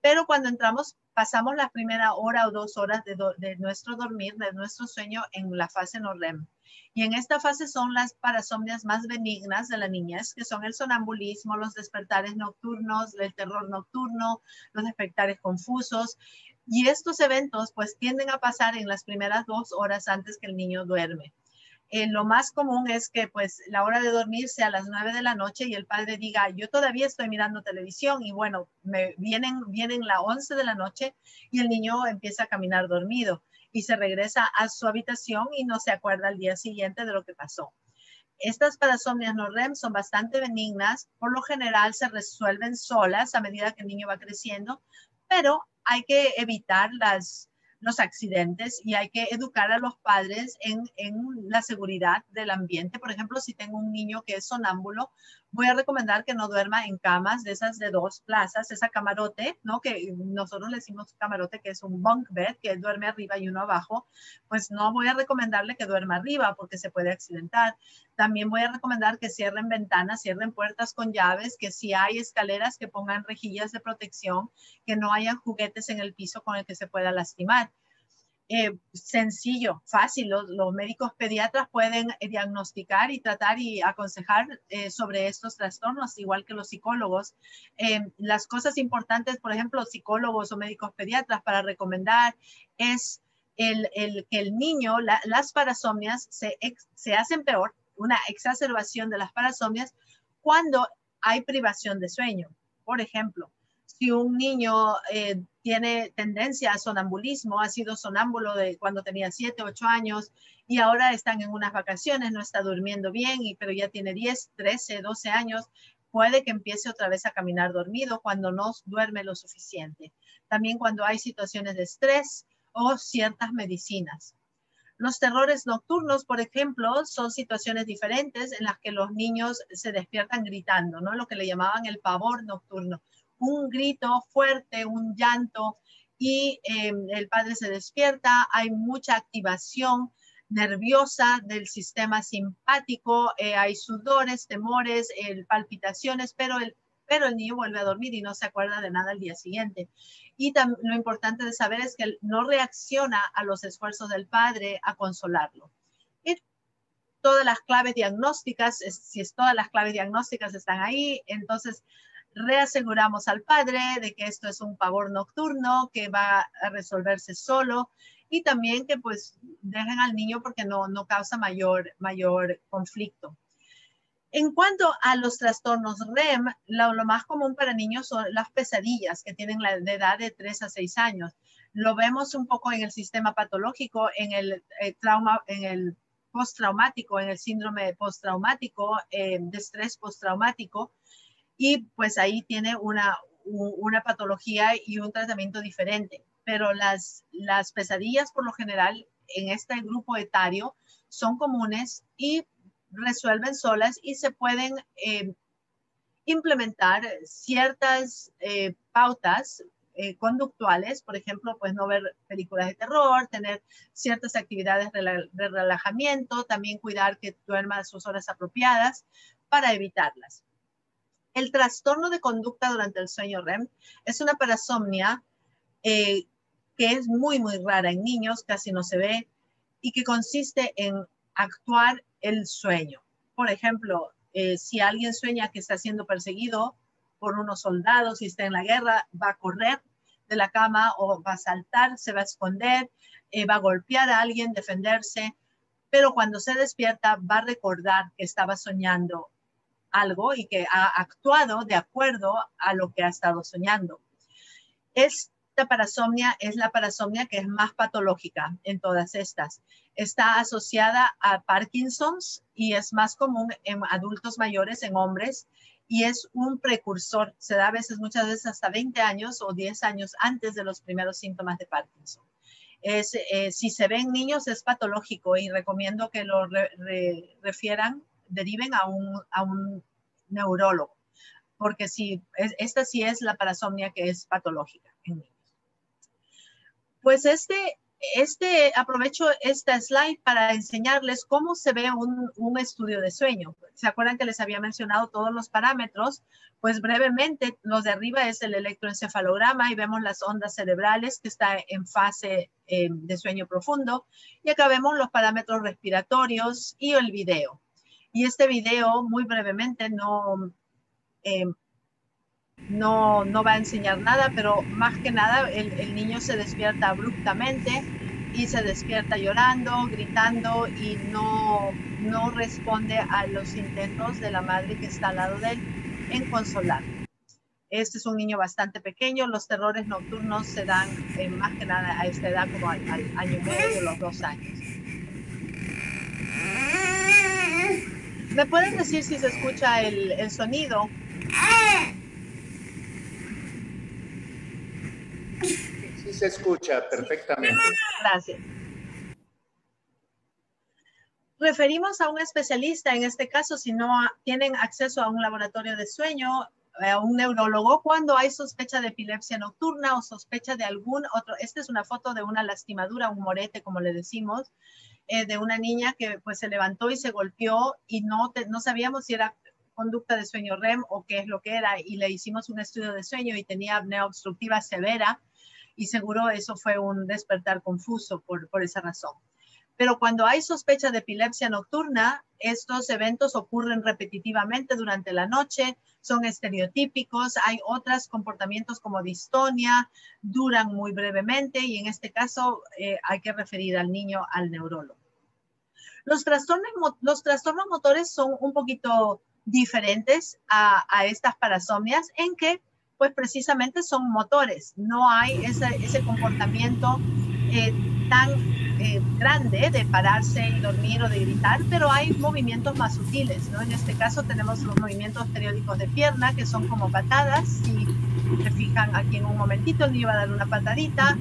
S2: Pero cuando entramos, pasamos la primera hora o 2 horas de nuestro dormir, de nuestro sueño en la fase no REM. Y en esta fase son las parasomnias más benignas de la niñez, que son el sonambulismo, los despertares nocturnos, el terror nocturno, los despertares confusos. Y estos eventos pues tienden a pasar en las primeras 2 horas antes que el niño duerme. Lo más común es que pues la hora de dormir sea a las 9 de la noche y el padre diga, yo todavía estoy mirando televisión, y bueno, vienen las 11 de la noche y el niño empieza a caminar dormido y se regresa a su habitación y no se acuerda al día siguiente de lo que pasó. Estas parasomnias no REM son bastante benignas, por lo general se resuelven solas a medida que el niño va creciendo, pero hay que evitar los accidentes y hay que educar a los padres en la seguridad del ambiente. Por ejemplo, si tengo un niño que es sonámbulo, voy a recomendar que no duerma en camas de esas de 2 plazas, esa camarote, ¿no? Que nosotros le decimos camarote, que es un bunk bed, que duerme arriba y uno abajo. Pues no voy a recomendarle que duerma arriba porque se puede accidentar. También voy a recomendar que cierren ventanas, cierren puertas con llaves, que si hay escaleras, que pongan rejillas de protección, que no haya juguetes en el piso con el que se pueda lastimar. Sencillo, fácil, los médicos pediatras pueden diagnosticar y tratar y aconsejar sobre estos trastornos, igual que los psicólogos. Las cosas importantes, por ejemplo, psicólogos o médicos pediatras para recomendar es que el niño, las parasomnias se hacen peor, una exacerbación de las parasomnias cuando hay privación de sueño. Por ejemplo, Si un niño tiene tendencia a sonambulismo, ha sido sonámbulo de cuando tenía 7, 8 años y ahora están en unas vacaciones, no está durmiendo bien, pero ya tiene 10, 13, 12 años, puede que empiece otra vez a caminar dormido cuando no duerme lo suficiente. También cuando hay situaciones de estrés o ciertas medicinas. Los terrores nocturnos, por ejemplo, son situaciones diferentes en las que los niños se despiertan gritando, ¿no? Lo que le llamaban el pavor nocturno. Un grito fuerte, un llanto, y el padre se despierta, hay mucha activación nerviosa del sistema simpático, hay sudores, temores, palpitaciones, pero el niño vuelve a dormir y no se acuerda de nada al día siguiente. Y lo importante de saber es que él no reacciona a los esfuerzos del padre a consolarlo. Y todas las claves diagnósticas, si todas las claves diagnósticas están ahí, entonces reaseguramos al padre de que esto es un pavor nocturno, que va a resolverse solo, y también que pues dejen al niño porque no causa mayor conflicto. En cuanto a los trastornos REM, lo más común para niños son las pesadillas que tienen la edad de 3 a 6 años. Lo vemos un poco en el sistema patológico, en el trauma, en el postraumático, en el síndrome postraumático, de estrés postraumático, y pues ahí tiene una patología y un tratamiento diferente. Pero las pesadillas por lo general en este grupo etario son comunes y resuelven solas y se pueden implementar ciertas pautas conductuales, por ejemplo, pues no ver películas de terror, tener ciertas actividades de relajamiento, también cuidar que duerma a sus horas apropiadas para evitarlas. El trastorno de conducta durante el sueño REM es una parasomnia que es muy, muy rara en niños, casi no se ve, y que consiste en actuar el sueño. Por ejemplo, si alguien sueña que está siendo perseguido por unos soldados y está en la guerra, va a correr de la cama o va a saltar, se va a esconder, va a golpear a alguien, defenderse, pero cuando se despierta va a recordar que estaba soñando algo y que ha actuado de acuerdo a lo que ha estado soñando. Esta parasomnia es la parasomnia que es más patológica en todas estas. Está asociada a Parkinson's y es más común en adultos mayores, en hombres, y es un precursor. Se da muchas veces hasta 20 años o 10 años antes de los primeros síntomas de Parkinson. Si se ven niños es patológico y recomiendo que lo deriven a un neurólogo, porque esta sí es la parasomnia que es patológica en niños. Pues aprovecho esta slide para enseñarles cómo se ve un estudio de sueño. ¿Se acuerdan que les había mencionado todos los parámetros? Pues brevemente, los de arriba es el electroencefalograma y vemos las ondas cerebrales que está en fase de sueño profundo. Y acá vemos los parámetros respiratorios y el video. Y este video, muy brevemente, no va a enseñar nada, pero más que nada el niño se despierta abruptamente y se despierta llorando, gritando y no responde a los intentos de la madre que está al lado de él en consolarlo. Este es un niño bastante pequeño. Los terrores nocturnos se dan más que nada a esta edad, como al año y medio, los 2 años. ¿Me pueden decir si se escucha el sonido?
S1: Sí se escucha perfectamente.
S2: Gracias. Referimos a un especialista, en este caso, si no tienen acceso a un laboratorio de sueño, a un neurólogo, cuando hay sospecha de epilepsia nocturna o sospecha de algún otro. Esta es una foto de una lastimadura, un morete, como le decimos, de una niña que pues se levantó y se golpeó y no sabíamos si era conducta de sueño REM o qué es lo que era, y le hicimos un estudio de sueño y tenía apnea obstructiva severa y seguro eso fue un despertar confuso por esa razón. Pero cuando hay sospecha de epilepsia nocturna, estos eventos ocurren repetitivamente durante la noche, son estereotípicos, hay otros comportamientos como distonia, duran muy brevemente y en este caso hay que referir al niño al neurólogo. Los trastornos motores son un poquito diferentes a estas parasomnias en que pues precisamente son motores. No hay ese comportamiento tan grande de pararse y dormir o de gritar, pero hay movimientos más sutiles, ¿no? En este caso tenemos los movimientos periódicos de pierna, que son como patadas. Si se fijan aquí en un momentito, el niño va a dar una patadita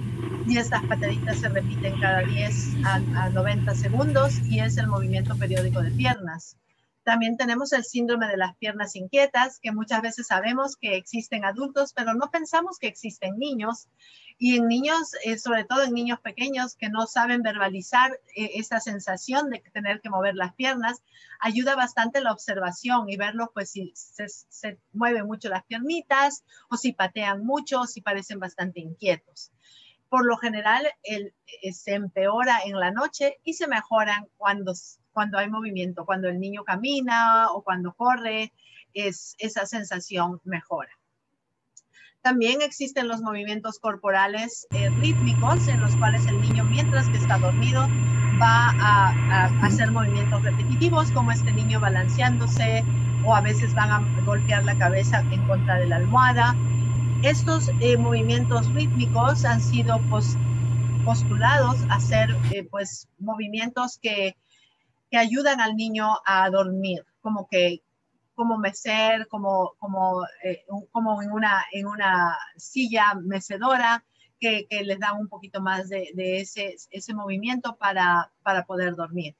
S2: y estas pataditas se repiten cada 10 a 90 segundos y es el movimiento periódico de piernas. También tenemos el síndrome de las piernas inquietas, que muchas veces sabemos que existen adultos, pero no pensamos que existen niños. Y en niños, sobre todo en niños pequeños que no saben verbalizar esa sensación de tener que mover las piernas, ayuda bastante la observación y verlo, pues si se mueven mucho las piernitas o si patean mucho o si parecen bastante inquietos. Por lo general, se empeora en la noche y se mejoran cuando hay movimiento, cuando el niño camina o cuando corre, esa sensación mejora. También existen los movimientos corporales rítmicos, en los cuales el niño, mientras que está dormido, va a hacer movimientos repetitivos, como este niño balanceándose, o a veces van a golpear la cabeza en contra de la almohada. Estos movimientos rítmicos han sido postulados a ser pues movimientos que ayudan al niño a dormir, como mecer, como en una silla mecedora, que les da un poquito más de ese movimiento para poder dormir.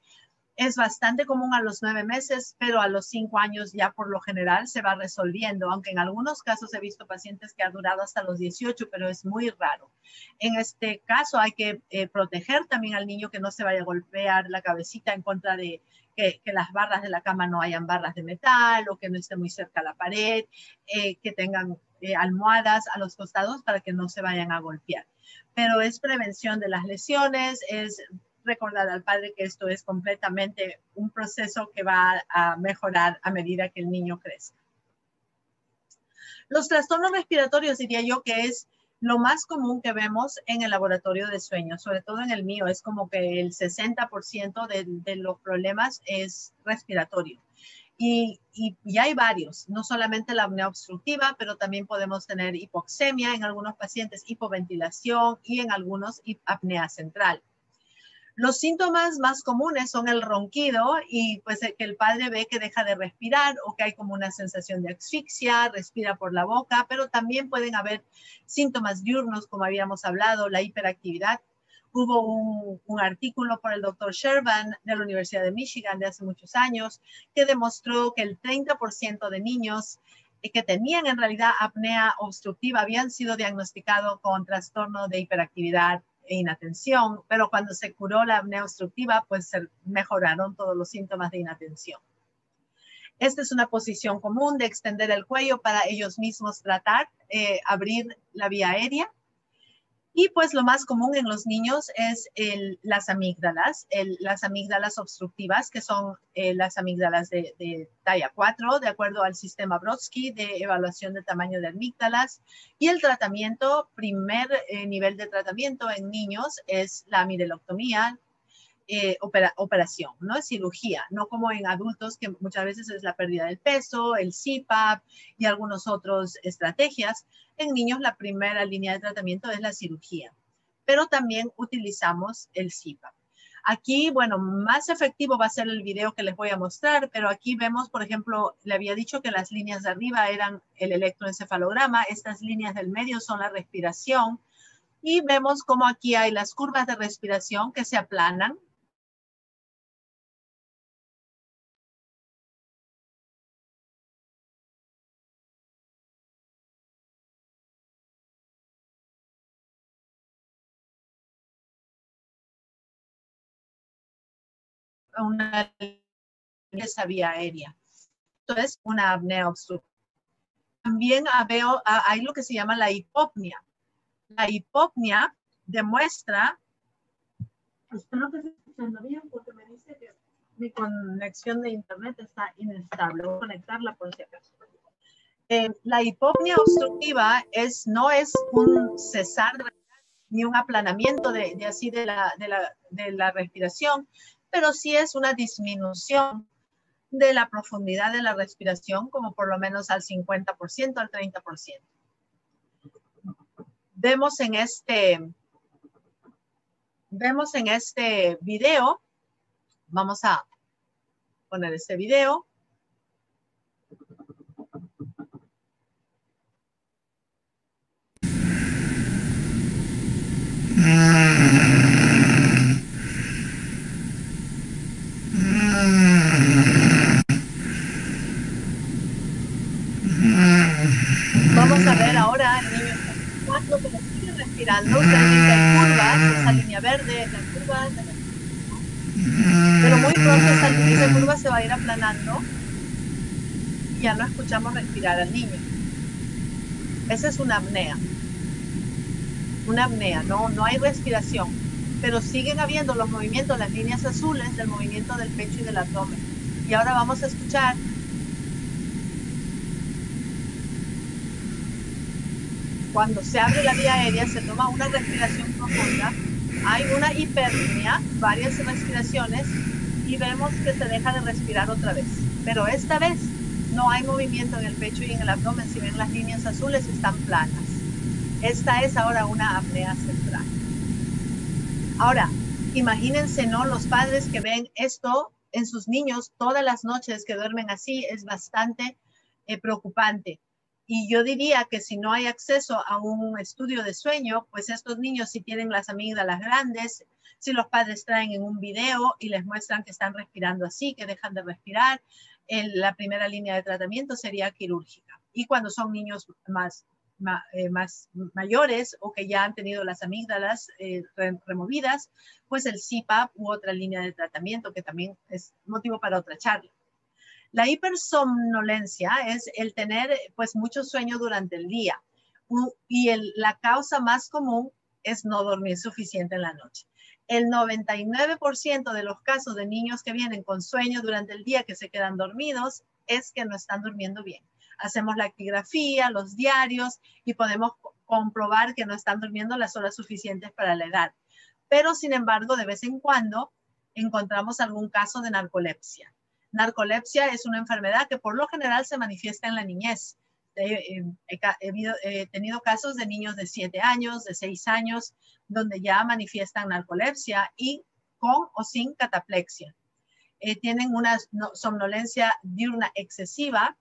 S2: Es bastante común a los 9 meses, pero a los 5 años ya por lo general se va resolviendo, aunque en algunos casos he visto pacientes que han durado hasta los 18, pero es muy raro. En este caso hay que proteger también al niño, que no se vaya a golpear la cabecita en contra de que las barras de la cama no hayan barras de metal o que no esté muy cerca a la pared, que tengan almohadas a los costados para que no se vayan a golpear. Pero es prevención de las lesiones, es recordar al padre que esto es completamente un proceso que va a mejorar a medida que el niño crece. Los trastornos respiratorios, diría yo que es lo más común que vemos en el laboratorio de sueño, sobre todo en el mío, es como que el 60% de los problemas es respiratorio. Y hay varios, no solamente la apnea obstructiva, pero también podemos tener hipoxemia en algunos pacientes, hipoventilación y en algunos apnea central. Los síntomas más comunes son el ronquido y pues que el padre ve que deja de respirar o que hay como una sensación de asfixia, respira por la boca, pero también pueden haber síntomas diurnos, como habíamos hablado, la hiperactividad. Hubo un artículo por el doctor Sherban de la Universidad de Michigan de hace muchos años que demostró que el 30% de niños que tenían en realidad apnea obstructiva habían sido diagnosticados con trastorno de hiperactividad e inatención, pero cuando se curó la apnea obstructiva, pues se mejoraron todos los síntomas de inatención. Esta es una posición común de extender el cuello para ellos mismos tratar, abrir la vía aérea. Y pues lo más común en los niños es las amígdalas obstructivas, que son las amígdalas de talla 4, de acuerdo al sistema Brodsky de evaluación de tamaño de amígdalas. Y el tratamiento, primer nivel de tratamiento en niños es la amideloctomía, operación, ¿no? Es cirugía, no como en adultos que muchas veces es la pérdida del peso, el CPAP y algunas otras estrategias. En niños la primera línea de tratamiento es la cirugía, pero también utilizamos el CPAP. Aquí, bueno, más efectivo va a ser el video que les voy a mostrar, pero aquí vemos, por ejemplo, le había dicho que las líneas de arriba eran el electroencefalograma, estas líneas del medio son la respiración, y vemos cómo aquí hay las curvas de respiración que se aplanan. Una vía aérea. Entonces, una apnea obstructiva. También hay lo que se llama la hipopnea. La hipopnea demuestra, espero que se esté escuchando bien porque me dice que mi conexión de internet está inestable. Voy a conectarla por si acaso. La hipopnea obstructiva no es un cesar ni un aplanamiento de la respiración, pero sí es una disminución de la profundidad de la respiración, como por lo menos al 50%, al 30%. vemos en este video, vamos a poner este video. Vamos a ver ahora el niño cuando sigue respirando. Ustedes ven que hay curvas, esa línea verde, la curva de la... Pero muy pronto esa curva se va a ir aplanando y ya no escuchamos respirar al niño. Esa es una apnea. Una apnea, no hay respiración, pero siguen habiendo los movimientos, las líneas azules del movimiento del pecho y del abdomen. Y ahora vamos a escuchar cuando se abre la vía aérea, se toma una respiración profunda, hay una hipernia, varias respiraciones, y vemos que se deja de respirar otra vez. Pero esta vez no hay movimiento en el pecho y en el abdomen. Si ven, las líneas azules están planas. Esta es ahora una apnea central. Ahora, imagínense, ¿no? Los padres que ven esto en sus niños todas las noches, que duermen así, es bastante preocupante. Y yo diría que si no hay acceso a un estudio de sueño, pues estos niños, si tienen las amígdalas grandes, si los padres traen en un video y les muestran que están respirando así, que dejan de respirar, la primera línea de tratamiento sería quirúrgica. Y cuando son niños más mayores o que ya han tenido las amígdalas removidas, pues el CPAP u otra línea de tratamiento, que también es motivo para otra charla. La hipersomnolencia es el tener pues mucho sueño durante el día y la causa más común es no dormir suficiente en la noche. El 99% de los casos de niños que vienen con sueño durante el día que se quedan dormidos es que no están durmiendo bien. Hacemos la ecografía, los diarios y podemos comprobar que no están durmiendo las horas suficientes para la edad. Pero sin embargo, de vez en cuando encontramos algún caso de narcolepsia. Narcolepsia es una enfermedad que por lo general se manifiesta en la niñez. He tenido casos de niños de 7 años, de 6 años, donde ya manifiestan narcolepsia y con o sin cataplexia. Tienen una somnolencia diurna excesiva,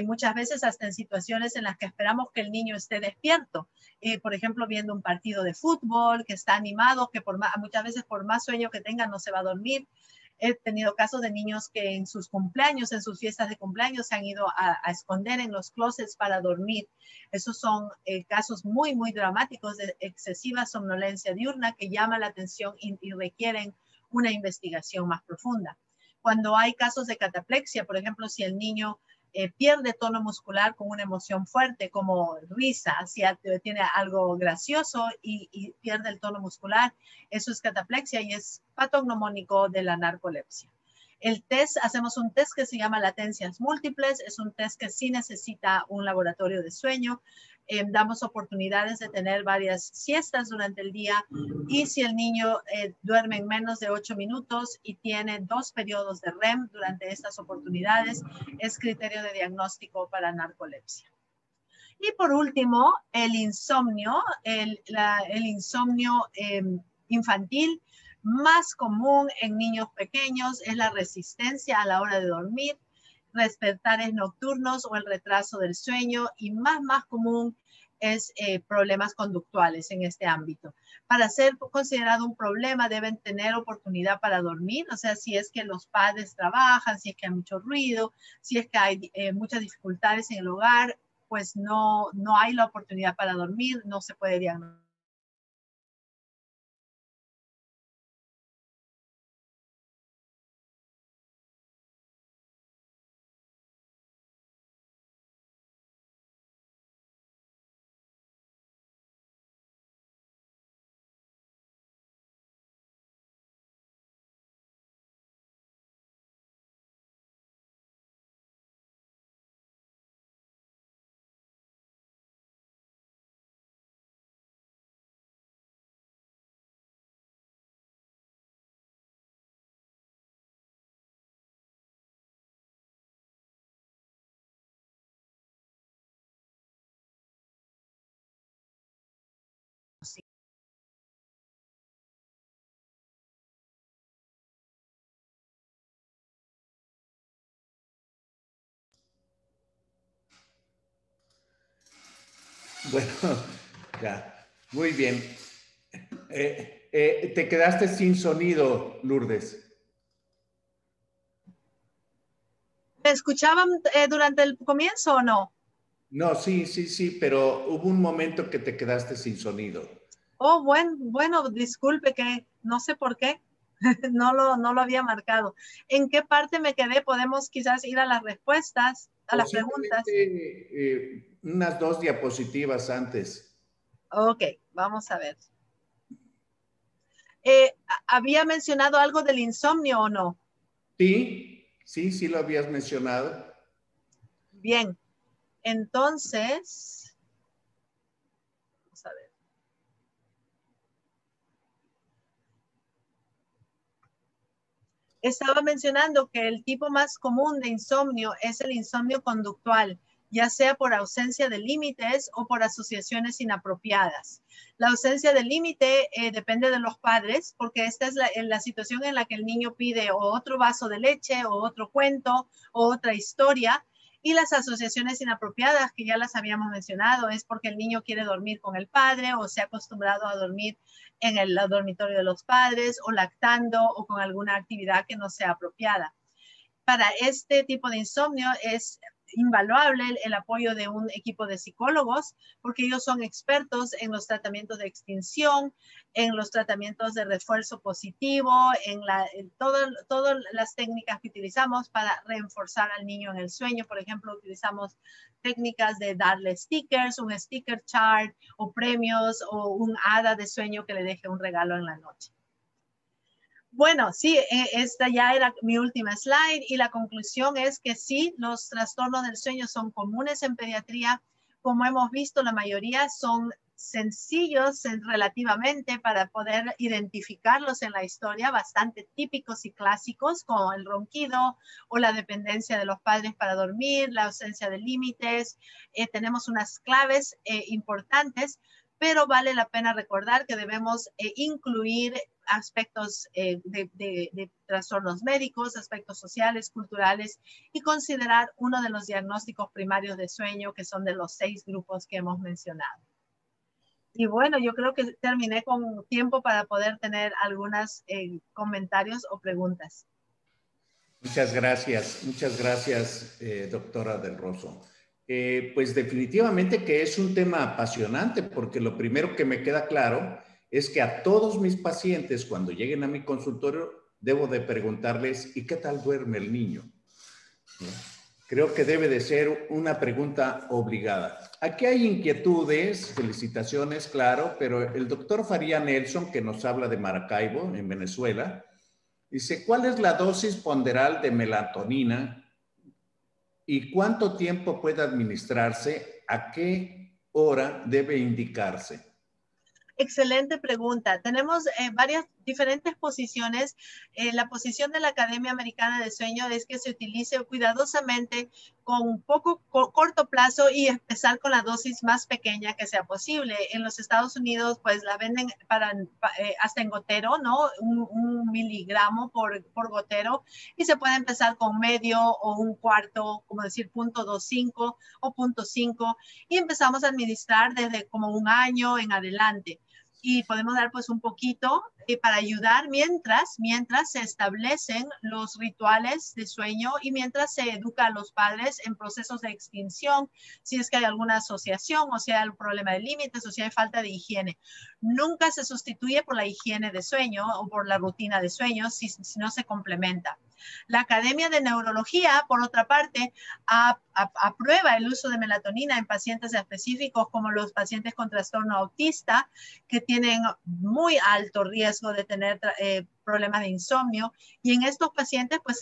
S2: muchas veces hasta en situaciones en las que esperamos que el niño esté despierto. Por ejemplo, viendo un partido de fútbol, que está animado, que muchas veces por más sueño que tenga no se va a dormir. He tenido casos de niños que en sus cumpleaños, en sus fiestas de cumpleaños, se han ido a esconder en los closets para dormir. Esos son casos muy, muy dramáticos de excesiva somnolencia diurna que llama la atención y requieren una investigación más profunda. Cuando hay casos de cataplexia, por ejemplo, si el niño pierde tono muscular con una emoción fuerte como risa, si tiene algo gracioso y pierde el tono muscular, eso es cataplexia y es patognomónico de la narcolepsia. El test, hacemos un test que se llama latencias múltiples, es un test que sí necesita un laboratorio de sueño. Damos oportunidades de tener varias siestas durante el día y si el niño duerme en menos de 8 minutos y tiene 2 periodos de REM durante estas oportunidades, es criterio de diagnóstico para narcolepsia. Y por último, el insomnio, el insomnio infantil más común en niños pequeños es la resistencia a la hora de dormir, despertares nocturnos o el retraso del sueño y más común es problemas conductuales en este ámbito. Para ser considerado un problema deben tener oportunidad para dormir, o sea, si es que los padres trabajan, si es que hay mucho ruido, si es que hay muchas dificultades en el hogar, pues no hay la oportunidad para dormir, no se puede diagnosticar.
S1: Bueno, ya, muy bien. Te quedaste sin sonido, Lourdes.
S2: ¿Me escuchaban durante el comienzo o no?
S1: No, sí, sí, sí, pero hubo un momento que te quedaste sin sonido.
S2: Oh, bueno, disculpe que no sé por qué. No lo había marcado. ¿En qué parte me quedé? Podemos quizás ir a las respuestas, a las preguntas.
S1: Posiblemente unas 2 diapositivas antes.
S2: Ok, vamos a ver. ¿Había mencionado algo del insomnio o no?
S1: Sí, sí, sí lo habías mencionado.
S2: Bien, entonces, vamos a ver. Estaba mencionando que el tipo más común de insomnio es el insomnio conductual, ya sea por ausencia de límites o por asociaciones inapropiadas. La ausencia de límite depende de los padres, porque esta es la situación en la que el niño pide o otro vaso de leche o otro cuento o otra historia. Y las asociaciones inapropiadas, que ya las habíamos mencionado, es porque el niño quiere dormir con el padre o se ha acostumbrado a dormir en el dormitorio de los padres o lactando o con alguna actividad que no sea apropiada. Para este tipo de insomnio es invaluable el apoyo de un equipo de psicólogos porque ellos son expertos en los tratamientos de extinción, en los tratamientos de refuerzo positivo, en todas las técnicas que utilizamos para reforzar al niño en el sueño. Por ejemplo, utilizamos técnicas de darle stickers, un sticker chart o premios o un hada de sueño que le deje un regalo en la noche. Bueno, sí, esta ya era mi última slide y la conclusión es que sí, los trastornos del sueño son comunes en pediatría. Como hemos visto, la mayoría son sencillos relativamente para poder identificarlos en la historia, bastante típicos y clásicos, como el ronquido o la dependencia de los padres para dormir, la ausencia de límites. Tenemos unas claves importantes, pero vale la pena recordar que debemos incluir aspectos de trastornos médicos, aspectos sociales, culturales y considerar uno de los diagnósticos primarios de sueño, que son de los 6 grupos que hemos mencionado. Y bueno, yo creo que terminé con tiempo para poder tener algunos comentarios o preguntas.
S1: Muchas gracias, doctora Del Rosso. Pues definitivamente que es un tema apasionante porque lo primero que me queda claro es que a todos mis pacientes cuando lleguen a mi consultorio debo de preguntarles ¿y qué tal duerme el niño? ¿No? Creo que debe de ser una pregunta obligada. Aquí hay inquietudes, felicitaciones, claro, pero el doctor Faría Nelson, que nos habla de Maracaibo, en Venezuela, dice, ¿cuál es la dosis ponderal de melatonina y cuánto tiempo puede administrarse? ¿A qué hora debe indicarse?
S2: Excelente pregunta. Tenemos varias diferentes posiciones. La posición de la Academia Americana de Sueño es que se utilice cuidadosamente con corto plazo y empezar con la dosis más pequeña que sea posible. En los Estados Unidos, pues la venden hasta en gotero, ¿no? Un miligramo por gotero y se puede empezar con medio o un cuarto, como decir, 0.25 o 0.5 y empezamos a administrar desde como un año en adelante. Y podemos dar pues un poquito para ayudar mientras se establecen los rituales de sueño y mientras se educa a los padres en procesos de extinción, si es que hay alguna asociación o si hay algún problema de límites o si hay falta de higiene. Nunca se sustituye por la higiene de sueño o por la rutina de sueño si no se complementa. La Academia de Neurología, por otra parte, aprueba el uso de melatonina en pacientes específicos como los pacientes con trastorno autista que tienen muy alto riesgo de tener problemas de insomnio y en estos pacientes pues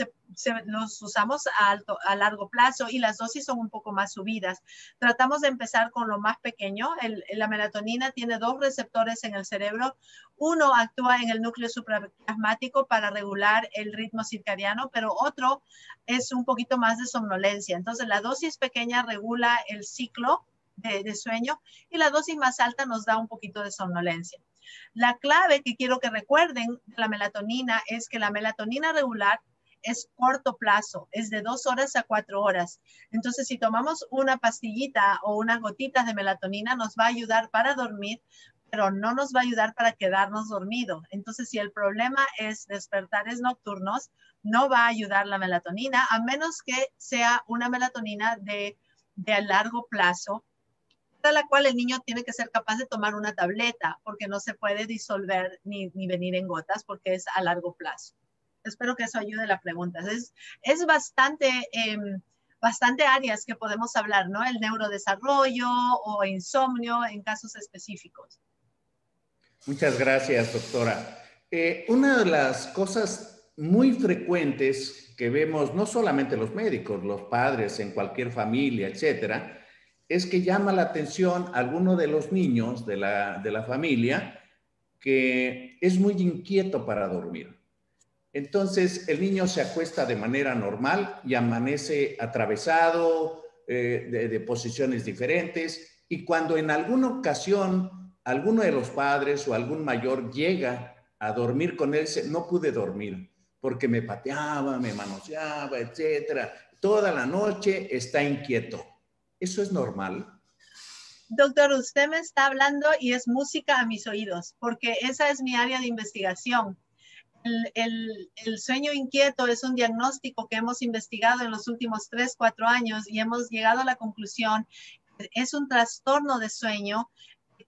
S2: los usamos a largo plazo y las dosis son un poco más subidas. Tratamos de empezar con lo más pequeño. La melatonina tiene 2 receptores en el cerebro. Uno actúa en el núcleo supraquiasmático para regular el ritmo circadiano, pero otro es un poquito más de somnolencia. Entonces la dosis pequeña regula el ciclo de sueño y la dosis más alta nos da un poquito de somnolencia. La clave que quiero que recuerden de la melatonina es que la melatonina regular es corto plazo, es de 2 horas a 4 horas. Entonces, si tomamos una pastillita o unas gotitas de melatonina, nos va a ayudar para dormir, pero no nos va a ayudar para quedarnos dormidos. Entonces, si el problema es despertares nocturnos, no va a ayudar la melatonina, a menos que sea una melatonina de largo plazo, para la cual el niño tiene que ser capaz de tomar una tableta, porque no se puede disolver ni venir en gotas, porque es a largo plazo. Espero que eso ayude a la pregunta. Es bastante áreas que podemos hablar, ¿no? El neurodesarrollo o insomnio en casos específicos.
S1: Muchas gracias, doctora. Una de las cosas muy frecuentes que vemos, no solamente los médicos, los padres en cualquier familia, etcétera, es que llama la atención a alguno de los niños de la familia que es muy inquieto para dormir. Entonces, el niño se acuesta de manera normal y amanece atravesado de posiciones diferentes. Y cuando en alguna ocasión alguno de los padres o algún mayor llega a dormir con él, dice, no pude dormir porque me pateaba, me manoseaba, etcétera. Toda la noche está inquieto. ¿Eso es normal?
S2: Doctor, usted me está hablando y es música a mis oídos, porque esa es mi área de investigación. El sueño inquieto es un diagnóstico que hemos investigado en los últimos 3, 4 años y hemos llegado a la conclusión que es un trastorno de sueño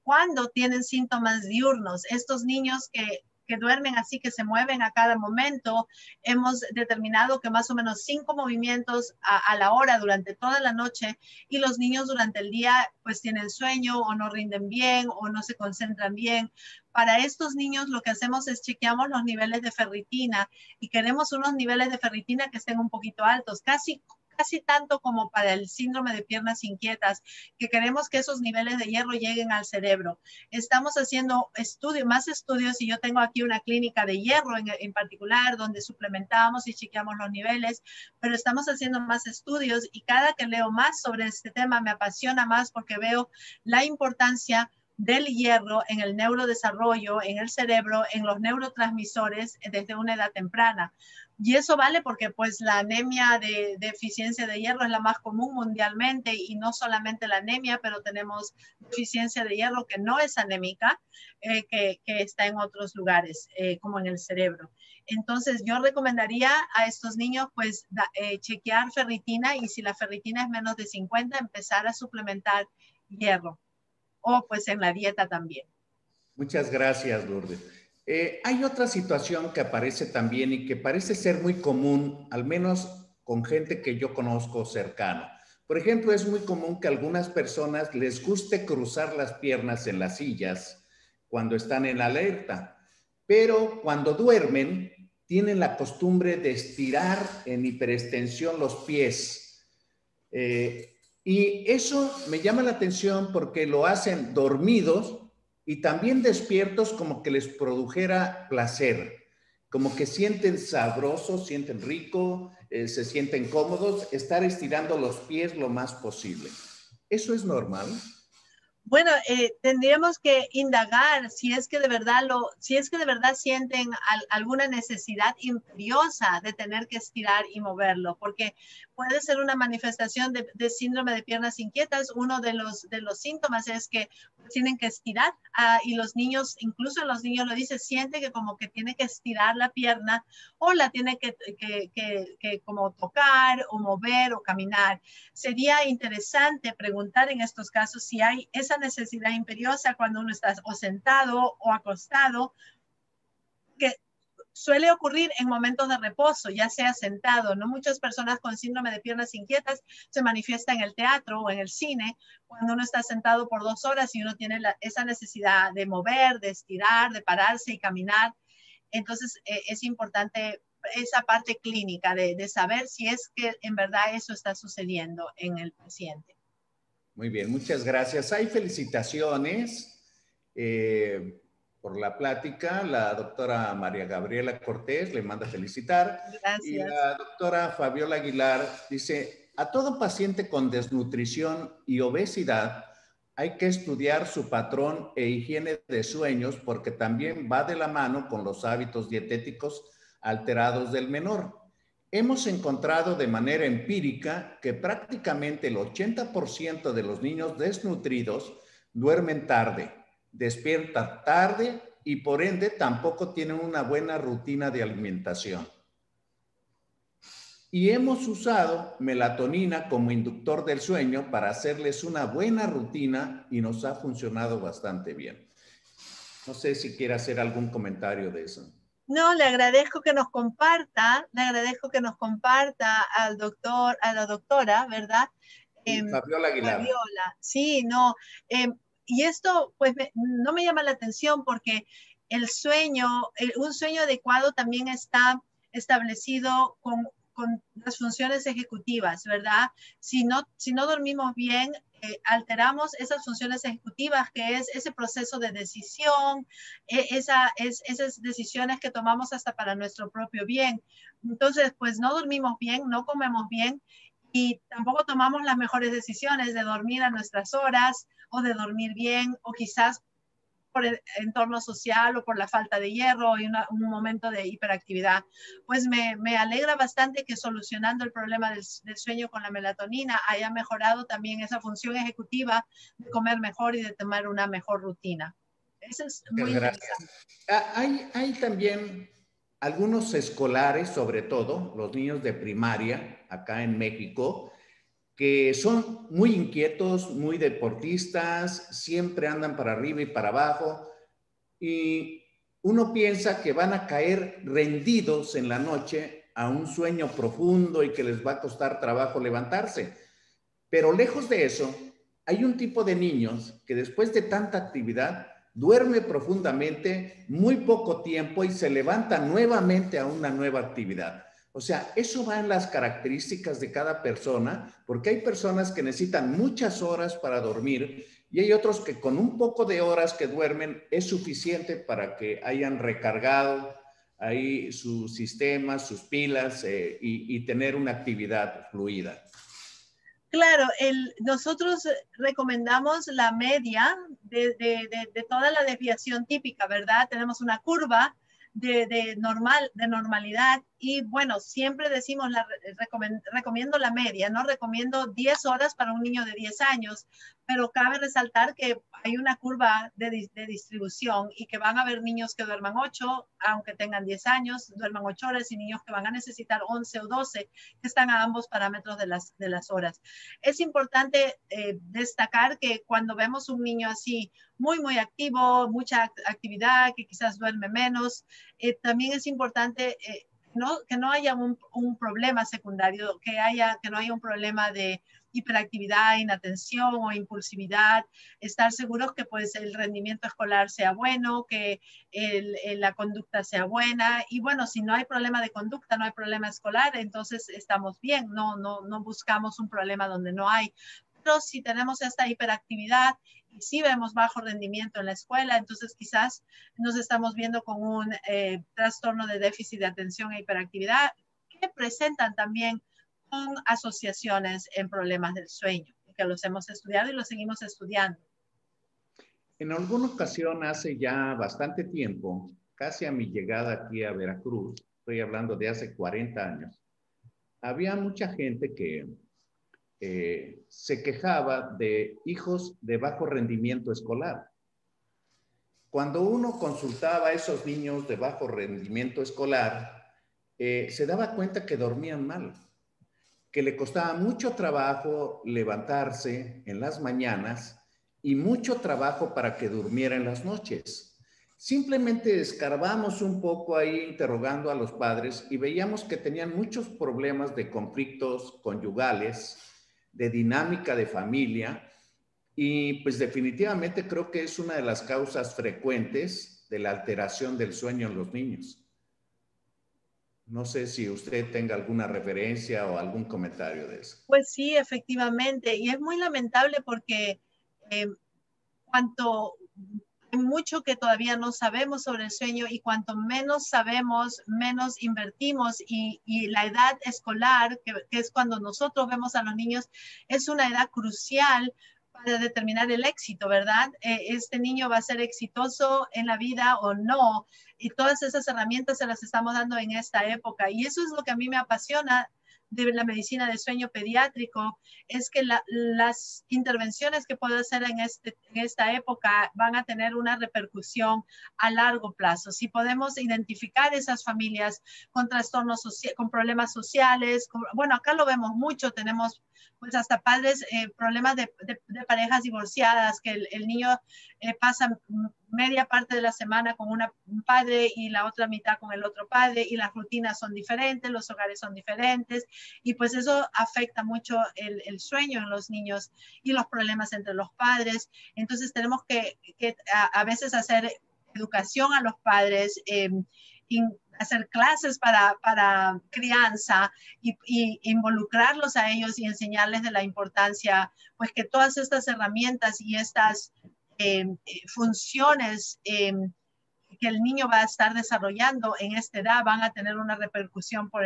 S2: cuando tienen síntomas diurnos. Estos niños que duermen así, que se mueven a cada momento, hemos determinado que más o menos 5 movimientos a la hora durante toda la noche, y los niños durante el día pues tienen sueño o no rinden bien o no se concentran bien. Para estos niños lo que hacemos es chequeamos los niveles de ferritina y queremos unos niveles de ferritina que estén un poquito altos, casi tanto como para el síndrome de piernas inquietas, que queremos que esos niveles de hierro lleguen al cerebro. Estamos haciendo más estudios, y yo tengo aquí una clínica de hierro en particular, donde suplementamos y chequeamos los niveles, pero estamos haciendo más estudios, y cada que leo más sobre este tema me apasiona más, porque veo la importancia del hierro en el neurodesarrollo, en el cerebro, en los neurotransmisores desde una edad temprana. Y eso vale porque pues la anemia de deficiencia de hierro es la más común mundialmente, y no solamente la anemia, pero tenemos deficiencia de hierro que no es anémica, que está en otros lugares, como en el cerebro. Entonces yo recomendaría a estos niños pues chequear ferritina, y si la ferritina es menos de 50, empezar a suplementar hierro, o pues en la dieta también.
S1: Muchas gracias, Lourdes. Hay otra situación que aparece también y que parece ser muy común, al menos con gente que yo conozco cercano. Por ejemplo, es muy común que a algunas personas les guste cruzar las piernas en las sillas cuando están en alerta, pero cuando duermen tienen la costumbre de estirar en hiperextensión los pies. Y eso me llama la atención porque lo hacen dormidos y también despiertos, como que les produjera placer, como que sienten sabroso, sienten rico, se sienten cómodos, estar estirando los pies lo más posible. ¿Eso es normal?
S2: Bueno, tendríamos que indagar si es que de verdad sienten alguna necesidad imperiosa de tener que estirar y moverlo, porque puede ser una manifestación de síndrome de piernas inquietas. Uno de los síntomas es que tienen que estirar, y los niños, incluso los niños lo dicen, siente que como que tiene que estirar la pierna, o la tiene que como tocar o mover o caminar. Sería interesante preguntar en estos casos si hay esa necesidad imperiosa cuando uno está o sentado o acostado, que suele ocurrir en momentos de reposo, ya sea sentado. No muchas personas con síndrome de piernas inquietas se manifiestan en el teatro o en el cine, cuando uno está sentado por 2 horas y uno tiene esa necesidad de mover, de estirar, de pararse y caminar. Entonces, es importante esa parte clínica de saber si es que en verdad eso está sucediendo en el paciente.
S1: Muy bien, muchas gracias. Hay felicitaciones por la plática. La doctora María Gabriela Cortés le manda felicitar. Y
S2: Gracias.
S1: la doctora Fabiola Aguilar dice, a todo paciente con desnutrición y obesidad hay que estudiar su patrón e higiene de sueños, porque también va de la mano con los hábitos dietéticos alterados del menor. hemos encontrado de manera empírica que prácticamente el 80% de los niños desnutridos duermen tarde, despiertan tarde y por ende tampoco tienen una buena rutina de alimentación. Y hemos usado melatonina como inductor del sueño para hacerles una buena rutina y nos ha funcionado bastante bien. No sé si quiere hacer algún comentario de eso.
S2: No, le agradezco que nos comparta, al doctor, a la doctora, ¿verdad?
S1: Sí, Fabiola Aguilar.
S2: Fabiola, sí, no. Y esto, pues, no me llama la atención porque el sueño, un sueño adecuado también está establecido con las funciones ejecutivas, ¿verdad? Si no dormimos bien, alteramos esas funciones ejecutivas, que es ese proceso de decisión, esas decisiones que tomamos hasta para nuestro propio bien. Entonces, pues no dormimos bien, no comemos bien y tampoco tomamos las mejores decisiones de dormir a nuestras horas o de dormir bien o quizás por el entorno social o por la falta de hierro y un momento de hiperactividad. Pues me alegra bastante que solucionando el problema del sueño con la melatonina haya mejorado también esa función ejecutiva de comer mejor y de tomar una mejor rutina. Eso es muy interesante.
S1: Hay también algunos escolares, sobre todo los niños de primaria, acá en México, que son muy inquietos, muy deportistas, siempre andan para arriba y para abajo, y uno piensa que van a caer rendidos en la noche a un sueño profundo y que les va a costar trabajo levantarse. Pero lejos de eso, hay un tipo de niños que después de tanta actividad duerme profundamente muy poco tiempo y se levanta nuevamente a una nueva actividad. O sea, eso va en las características de cada persona, porque hay personas que necesitan muchas horas para dormir y hay otros que con un poco de horas que duermen es suficiente para que hayan recargado ahí sus sistemas, sus pilas y tener una actividad fluida.
S2: Claro, nosotros recomendamos la media de toda la desviación típica, ¿verdad? Tenemos una curva de normalidad y bueno, siempre decimos, recomiendo la media, no recomiendo 10 horas para un niño de 10 años, pero cabe resaltar que hay una curva de distribución y que van a haber niños que duerman 8, aunque tengan 10 años, duerman 8 horas y niños que van a necesitar 11 o 12, que están a ambos parámetros de las horas. Es importante destacar que cuando vemos un niño así muy activo, mucha actividad, que quizás duerme menos, también es importante que no haya un problema secundario, que no haya un problema de hiperactividad, inatención o impulsividad, estar seguros que pues el rendimiento escolar sea bueno, que la conducta sea buena y bueno, si no hay problema de conducta, no hay problema escolar, entonces estamos bien, no buscamos un problema donde no hay. Pero si tenemos esta hiperactividad y si vemos bajo rendimiento en la escuela, entonces quizás nos estamos viendo con un trastorno de déficit de atención e hiperactividad que presentan también con asociaciones en problemas del sueño, que los hemos estudiado y los seguimos estudiando.
S1: En alguna ocasión, hace ya bastante tiempo, casi a mi llegada aquí a Veracruz, estoy hablando de hace 40 años, había mucha gente que se quejaba de hijos de bajo rendimiento escolar. Cuando uno consultaba a esos niños de bajo rendimiento escolar, se daba cuenta que dormían mal, que le costaba mucho trabajo levantarse en las mañanas y mucho trabajo para que durmiera en las noches. Simplemente escarbamos un poco ahí interrogando a los padres y veíamos que tenían muchos problemas de conflictos conyugales, de dinámica de familia y pues definitivamente creo que es una de las causas frecuentes de la alteración del sueño en los niños. No sé si usted tenga alguna referencia o algún comentario de eso.
S2: Pues sí, efectivamente, y es muy lamentable porque eh, cuanto hay mucho que todavía no sabemos sobre el sueño y cuanto menos sabemos, menos invertimos y la edad escolar, que es cuando nosotros vemos a los niños, es una edad crucial para determinar el éxito, ¿verdad? Este niño va a ser exitoso en la vida o no. Y todas esas herramientas se las estamos dando en esta época. Y eso es lo que a mí me apasiona de la medicina de sueño pediátrico, es que las intervenciones que puedo hacer en esta época van a tener una repercusión a largo plazo. Si podemos identificar esas familias con trastornos con problemas sociales, bueno, acá lo vemos mucho, tenemos pues hasta padres, problemas de parejas divorciadas, que el niño pasa media parte de la semana con un padre y la otra mitad con el otro padre, y las rutinas son diferentes, los hogares son diferentes, y pues eso afecta mucho el sueño en los niños y los problemas entre los padres. Entonces tenemos que a veces hacer educación a los padres, hacer clases para crianza y involucrarlos a ellos y enseñarles de la importancia, pues que todas estas herramientas y estas funciones que el niño va a estar desarrollando en esta edad van a tener una repercusión por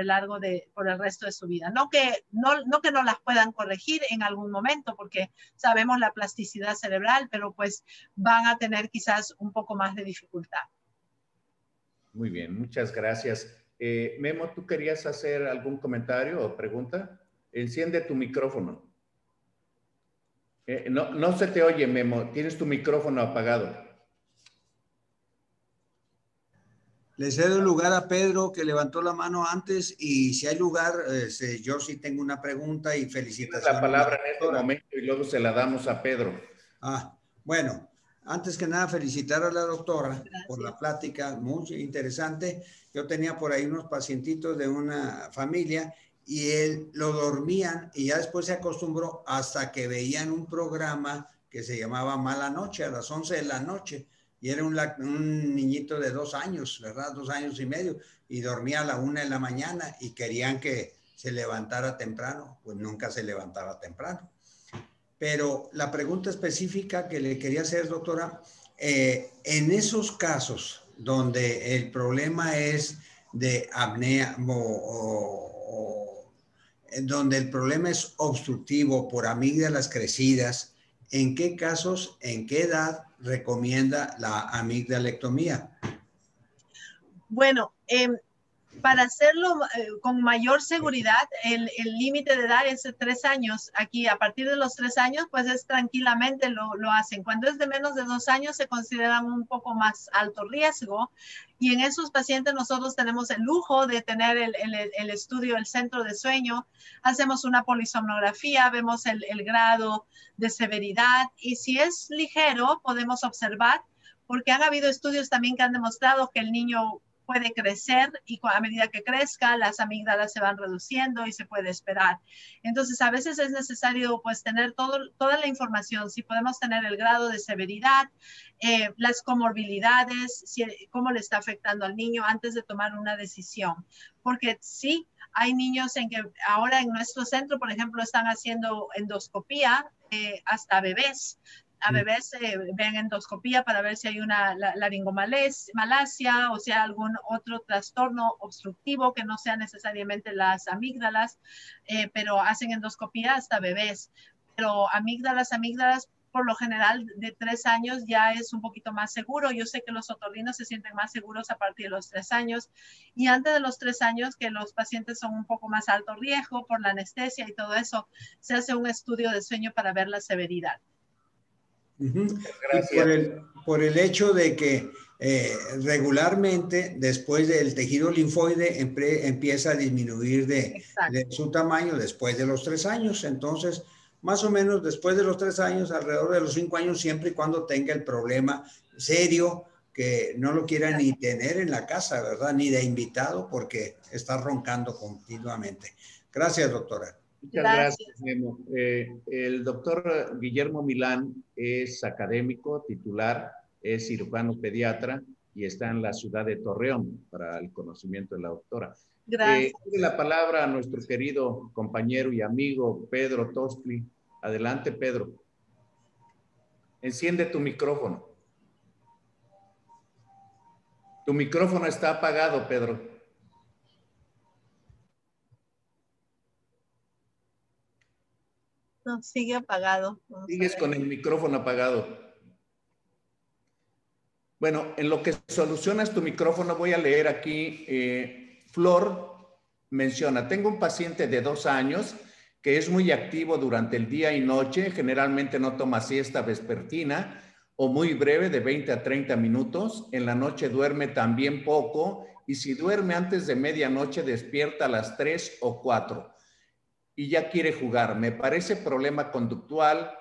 S2: por el resto de su vida. No que no las puedan corregir en algún momento, porque sabemos la plasticidad cerebral, pero pues van a tener quizás un poco más de dificultad.
S1: Muy bien, muchas gracias. Memo, ¿tú querías hacer algún comentario o pregunta? Enciende tu micrófono. No se te oye, Memo. Tienes tu micrófono apagado.
S3: Le cedo el lugar a Pedro, que levantó la mano antes, y si hay lugar, yo sí tengo una pregunta y felicitaciones.
S1: Tienes la palabra en este momento y luego se la damos a Pedro.
S3: Bueno, antes que nada felicitar a la doctora por la plática, muy interesante. Yo tenía por ahí unos pacientitos de una familia y él lo dormían y ya después se acostumbró hasta que veían un programa que se llamaba Mala Noche a las 11 de la noche. Y era un niñito de 2 años, ¿verdad? 2 años y medio. Y dormía a la 1 de la mañana y querían que se levantara temprano. Pues nunca se levantaba temprano. Pero la pregunta específica que le quería hacer, doctora, en esos casos donde el problema es de apnea donde el problema es obstructivo por amígdalas crecidas, ¿en qué casos, en qué edad recomienda la amigdalectomía?
S2: Bueno, para hacerlo con mayor seguridad, el límite de edad es de 3 años. Aquí, a partir de los 3 años, pues es tranquilamente lo hacen. Cuando es de menos de 2 años, se consideran un poco más alto riesgo. Y en esos pacientes nosotros tenemos el lujo de tener el estudio, el centro de sueño. Hacemos una polisomnografía, vemos el grado de severidad. Y si es ligero, podemos observar, porque han habido estudios también que han demostrado que el niño puede crecer y a medida que crezca las amígdalas se van reduciendo y se puede esperar. Entonces a veces es necesario pues tener toda la información, si podemos tener el grado de severidad, las comorbilidades, cómo le está afectando al niño antes de tomar una decisión. Porque sí, hay niños en que ahora en nuestro centro, por ejemplo, están haciendo endoscopía hasta bebés. A bebés ven endoscopía para ver si hay una laringomalacia o si hay algún otro trastorno obstructivo que no sea necesariamente las amígdalas, pero hacen endoscopía hasta bebés. Pero amígdalas, por lo general de 3 años ya es un poquito más seguro. Yo sé que los otorrinos se sienten más seguros a partir de los 3 años y antes de los 3 años que los pacientes son un poco más alto riesgo por la anestesia y todo eso, se hace un estudio de sueño para ver la severidad.
S3: Gracias. Y por el hecho de que regularmente después del tejido linfoide empieza a disminuir de su tamaño después de los 3 años. Entonces, más o menos después de los 3 años, alrededor de los 5 años, siempre y cuando tenga el problema serio, que no lo quiera ni tener en la casa, ¿verdad? Ni de invitado, porque está roncando continuamente. Gracias, doctora.
S1: Muchas gracias, Memo. El doctor Guillermo Milán es académico, titular, es cirujano pediatra y está en la ciudad de Torreón para el conocimiento de la doctora.
S2: Gracias.
S1: Doy la palabra a nuestro querido compañero y amigo Pedro Tostli. Adelante, Pedro. Enciende tu micrófono. Tu micrófono está apagado, Pedro.
S2: No, sigue apagado.
S1: Sigues con el micrófono apagado. Bueno, en lo que solucionas tu micrófono, voy a leer aquí. Flor menciona, tengo un paciente de 2 años que es muy activo durante el día y noche, generalmente no toma siesta vespertina o muy breve de 20 a 30 minutos. En la noche duerme también poco y si duerme antes de medianoche despierta a las 3 o 4 y ya quiere jugar. Me parece problema conductual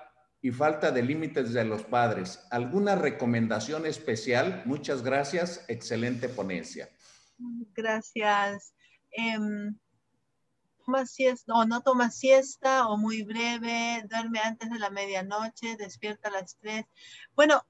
S1: y falta de límites de los padres. ¿Alguna recomendación especial? Muchas gracias. Excelente ponencia.
S2: Gracias. Toma siesta, o no toma siesta, o muy breve, duerme antes de la medianoche, despierta a las 3. Bueno,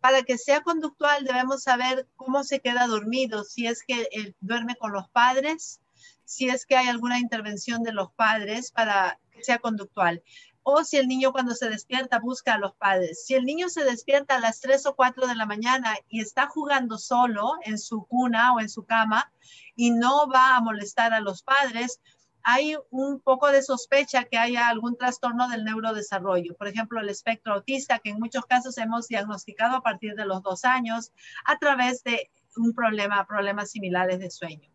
S2: para que sea conductual debemos saber cómo se queda dormido, si es que duerme con los padres, si es que hay alguna intervención de los padres para que sea conductual. O si el niño cuando se despierta busca a los padres. Si el niño se despierta a las 3 o 4 de la mañana y está jugando solo en su cuna o en su cama y no va a molestar a los padres, hay un poco de sospecha que haya algún trastorno del neurodesarrollo. Por ejemplo, el espectro autista, que en muchos casos hemos diagnosticado a partir de los 2 años a través de problemas similares de sueño.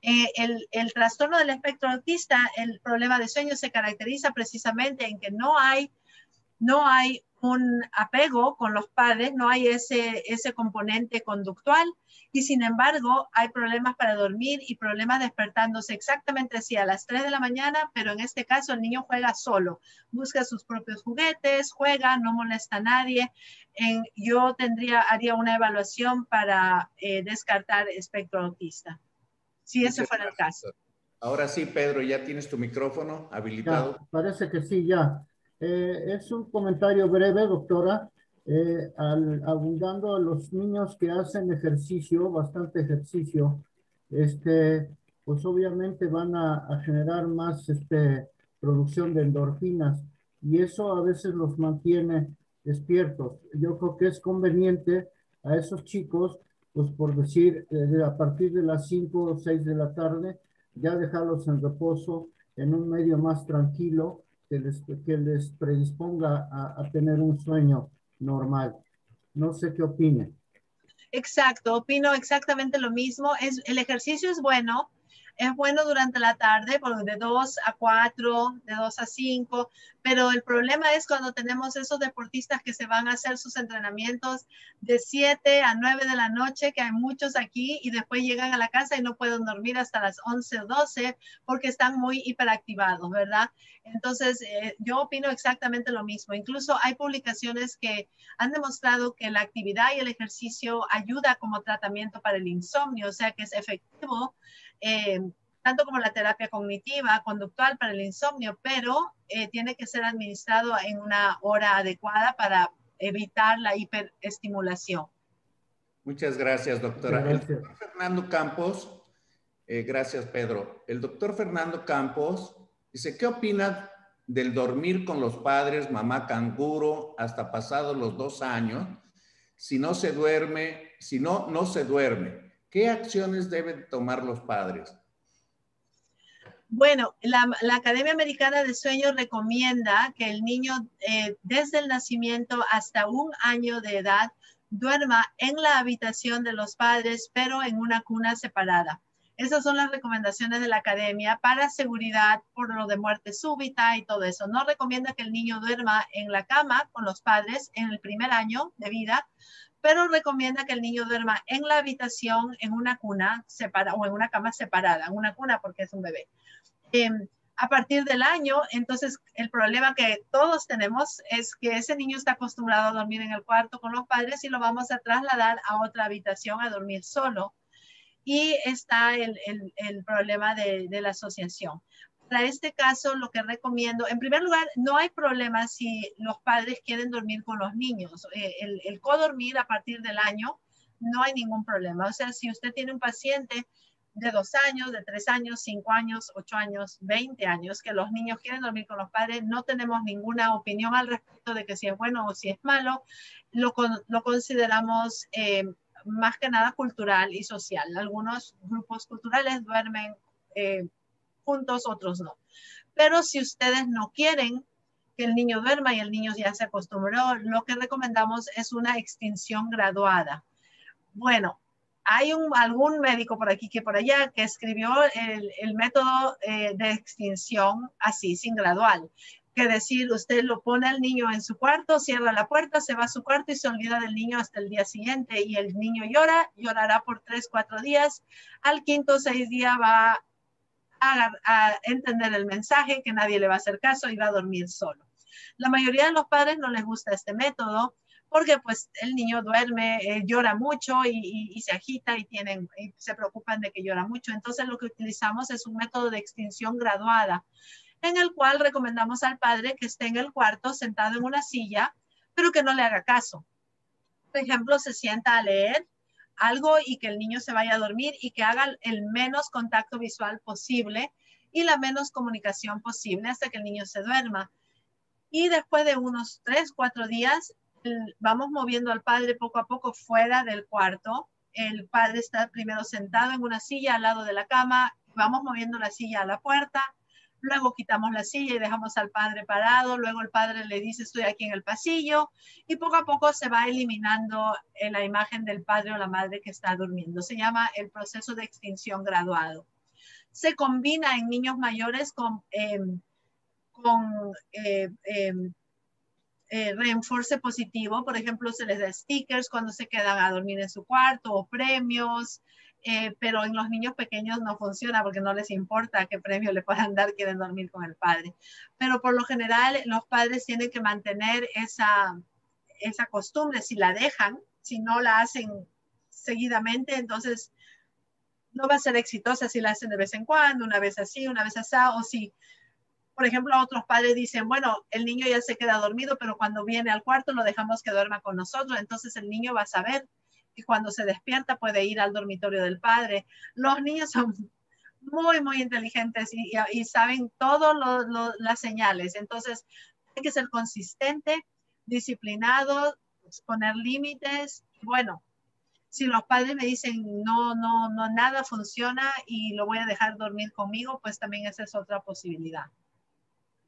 S2: El trastorno del espectro autista, el problema de sueño se caracteriza precisamente en que no hay un apego con los padres, no hay ese componente conductual y sin embargo hay problemas para dormir y problemas despertándose exactamente así a las 3 de la mañana, pero en este caso el niño juega solo, busca sus propios juguetes, juega, no molesta a nadie. Yo haría una evaluación para descartar espectro autista, si ese fuera el caso.
S1: Ahora sí, Pedro, ya tienes tu micrófono habilitado.
S4: Ya, parece que sí, ya. Es un comentario breve, doctora, abundando a los niños que hacen ejercicio, bastante ejercicio, pues obviamente van a generar más producción de endorfinas y eso a veces los mantiene despiertos. Yo creo que es conveniente a esos chicos, pues por decir, a partir de las 5 o 6 de la tarde, ya dejarlos en reposo en un medio más tranquilo que les predisponga a tener un sueño normal. No sé qué opinen.
S2: Exacto, opino exactamente lo mismo. El ejercicio es bueno durante la tarde, de 2 a 4, de 2 a 5, pero el problema es cuando tenemos esos deportistas que se van a hacer sus entrenamientos de 7 a 9 de la noche, que hay muchos aquí, y después llegan a la casa y no pueden dormir hasta las 11 o 12 porque están muy hiperactivados, ¿verdad? Entonces, yo opino exactamente lo mismo. Incluso hay publicaciones que han demostrado que la actividad y el ejercicio ayuda como tratamiento para el insomnio, o sea que es efectivo tanto como la terapia cognitiva, conductual para el insomnio, pero tiene que ser administrado en una hora adecuada para evitar la hiperestimulación.
S1: Muchas gracias, doctora.
S4: Gracias.
S1: El doctor Fernando Campos, gracias, Pedro. El doctor Fernando Campos dice, ¿qué opina del dormir con los padres, mamá canguro, hasta pasados los 2 años? Si no se duerme, no se duerme. ¿Qué acciones deben tomar los padres?
S2: Bueno, la Academia Americana de Sueño recomienda que el niño desde el nacimiento hasta 1 año de edad duerma en la habitación de los padres, pero en una cuna separada. Esas son las recomendaciones de la academia para seguridad por lo de muerte súbita y todo eso. No recomienda que el niño duerma en la cama con los padres en el primer año de vida, pero recomienda que el niño duerma en la habitación, en una cuna separada o en una cama separada, en una cuna porque es un bebé. A partir del año, entonces el problema que todos tenemos es que ese niño está acostumbrado a dormir en el cuarto con los padres y lo vamos a trasladar a otra habitación a dormir solo. Y está el problema de la asociación. Para este caso, lo que recomiendo, en primer lugar, no hay problema si los padres quieren dormir con los niños. El codormir a partir del año, no hay ningún problema. O sea, si usted tiene un paciente de 2 años, de 3 años, 5 años, 8 años, 20 años, que los niños quieren dormir con los padres, no tenemos ninguna opinión al respecto de que si es bueno o si es malo. Lo consideramos más que nada cultural y social. Algunos grupos culturales duermen juntos, otros no. Pero si ustedes no quieren que el niño duerma y el niño ya se acostumbró. Lo que recomendamos es una extinción graduada. Bueno, hay algún médico por aquí que por allá que escribió el método de extinción así, sin gradual. Que decir, usted lo pone al niño en su cuarto, cierra la puerta, se va a su cuarto y se olvida del niño hasta el día siguiente. Y el niño llorará por 3, 4 días. Al quinto o 6 días va a entender el mensaje, que nadie le va a hacer caso y va a dormir solo. La mayoría de los padres no les gusta este método porque pues el niño duerme, llora mucho y se agita y se preocupan de que llora mucho. Entonces lo que utilizamos es un método de extinción graduada, en el cual recomendamos al padre que esté en el cuarto sentado en una silla, pero que no le haga caso. Por ejemplo, se sienta a leer algo y que el niño se vaya a dormir y que haga el menos contacto visual posible y la menos comunicación posible hasta que el niño se duerma. Y después de unos 3, 4 días, vamos moviendo al padre poco a poco fuera del cuarto. El padre está primero sentado en una silla al lado de la cama, vamos moviendo la silla a la puerta, luego quitamos la silla y dejamos al padre parado, luego el padre le dice estoy aquí en el pasillo y poco a poco se va eliminando la imagen del padre o la madre que está durmiendo. Se llama el proceso de extinción graduado. Se combina en niños mayores con reenforce positivo. Por ejemplo, se les da stickers cuando se quedan a dormir en su cuarto o premios, pero en los niños pequeños no funciona porque no les importa qué premio le puedan dar, quieren dormir con el padre. Pero por lo general los padres tienen que mantener esa costumbre. Si la dejan, si no la hacen seguidamente, entonces no va a ser exitosa. Si la hacen de vez en cuando, una vez así, una vez así, o si por ejemplo, otros padres dicen, bueno, el niño ya se queda dormido, pero cuando viene al cuarto lo dejamos que duerma con nosotros. Entonces el niño va a saber que cuando se despierta puede ir al dormitorio del padre. Los niños son muy, muy inteligentes y saben todas las señales. Entonces hay que ser consistente, disciplinado, poner límites. Bueno, si los padres me dicen, no, nada funciona y lo voy a dejar dormir conmigo, pues también esa es otra posibilidad.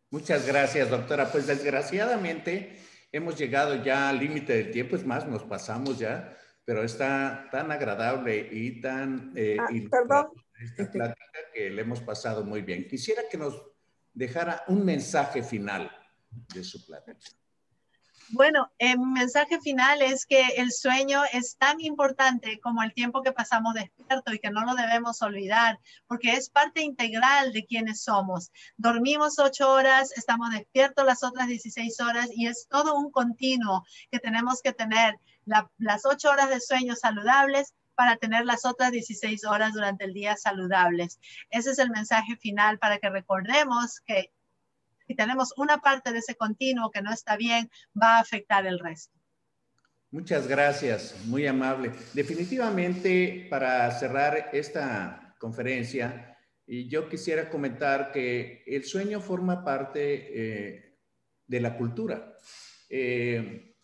S1: Muchas gracias, doctora. Pues desgraciadamente hemos llegado ya al límite del tiempo, es más, nos pasamos ya, pero está tan agradable y tan
S5: Perdón.
S1: esta plática que le hemos pasado muy bien. Quisiera que nos dejara un mensaje final de su plática.
S2: Bueno, mi mensaje final es que el sueño es tan importante como el tiempo que pasamos despierto y que no lo debemos olvidar, porque es parte integral de quienes somos. Dormimos 8 horas, estamos despiertos las otras 16 horas y es todo un continuo que tenemos que tener las 8 horas de sueño saludables para tener las otras 16 horas durante el día saludables. Ese es el mensaje final para que recordemos que si tenemos una parte de ese continuo que no está bien, va a afectar el resto.
S1: Muchas gracias, muy amable. Definitivamente, para cerrar esta conferencia, yo quisiera comentar que el sueño forma parte de la cultura.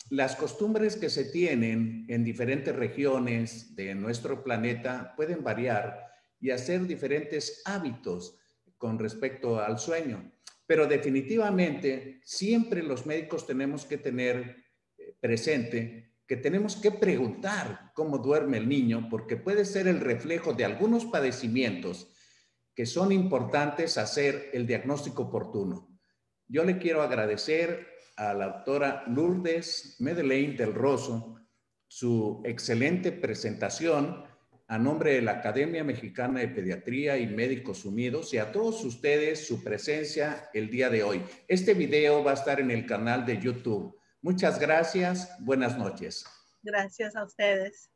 S1: Las costumbres que se tienen en diferentes regiones de nuestro planeta pueden variar y hacer diferentes hábitos con respecto al sueño. Pero definitivamente siempre los médicos tenemos que tener presente que tenemos que preguntar cómo duerme el niño, porque puede ser el reflejo de algunos padecimientos que son importantes hacer el diagnóstico oportuno. Yo le quiero agradecer a la doctora Lourdes Medellín del Rosso su excelente presentación a nombre de la Academia Mexicana de Pediatría y Médicos Unidos y a todos ustedes su presencia el día de hoy. Este video va a estar en el canal de YouTube. Muchas gracias. Buenas noches.
S2: Gracias a ustedes.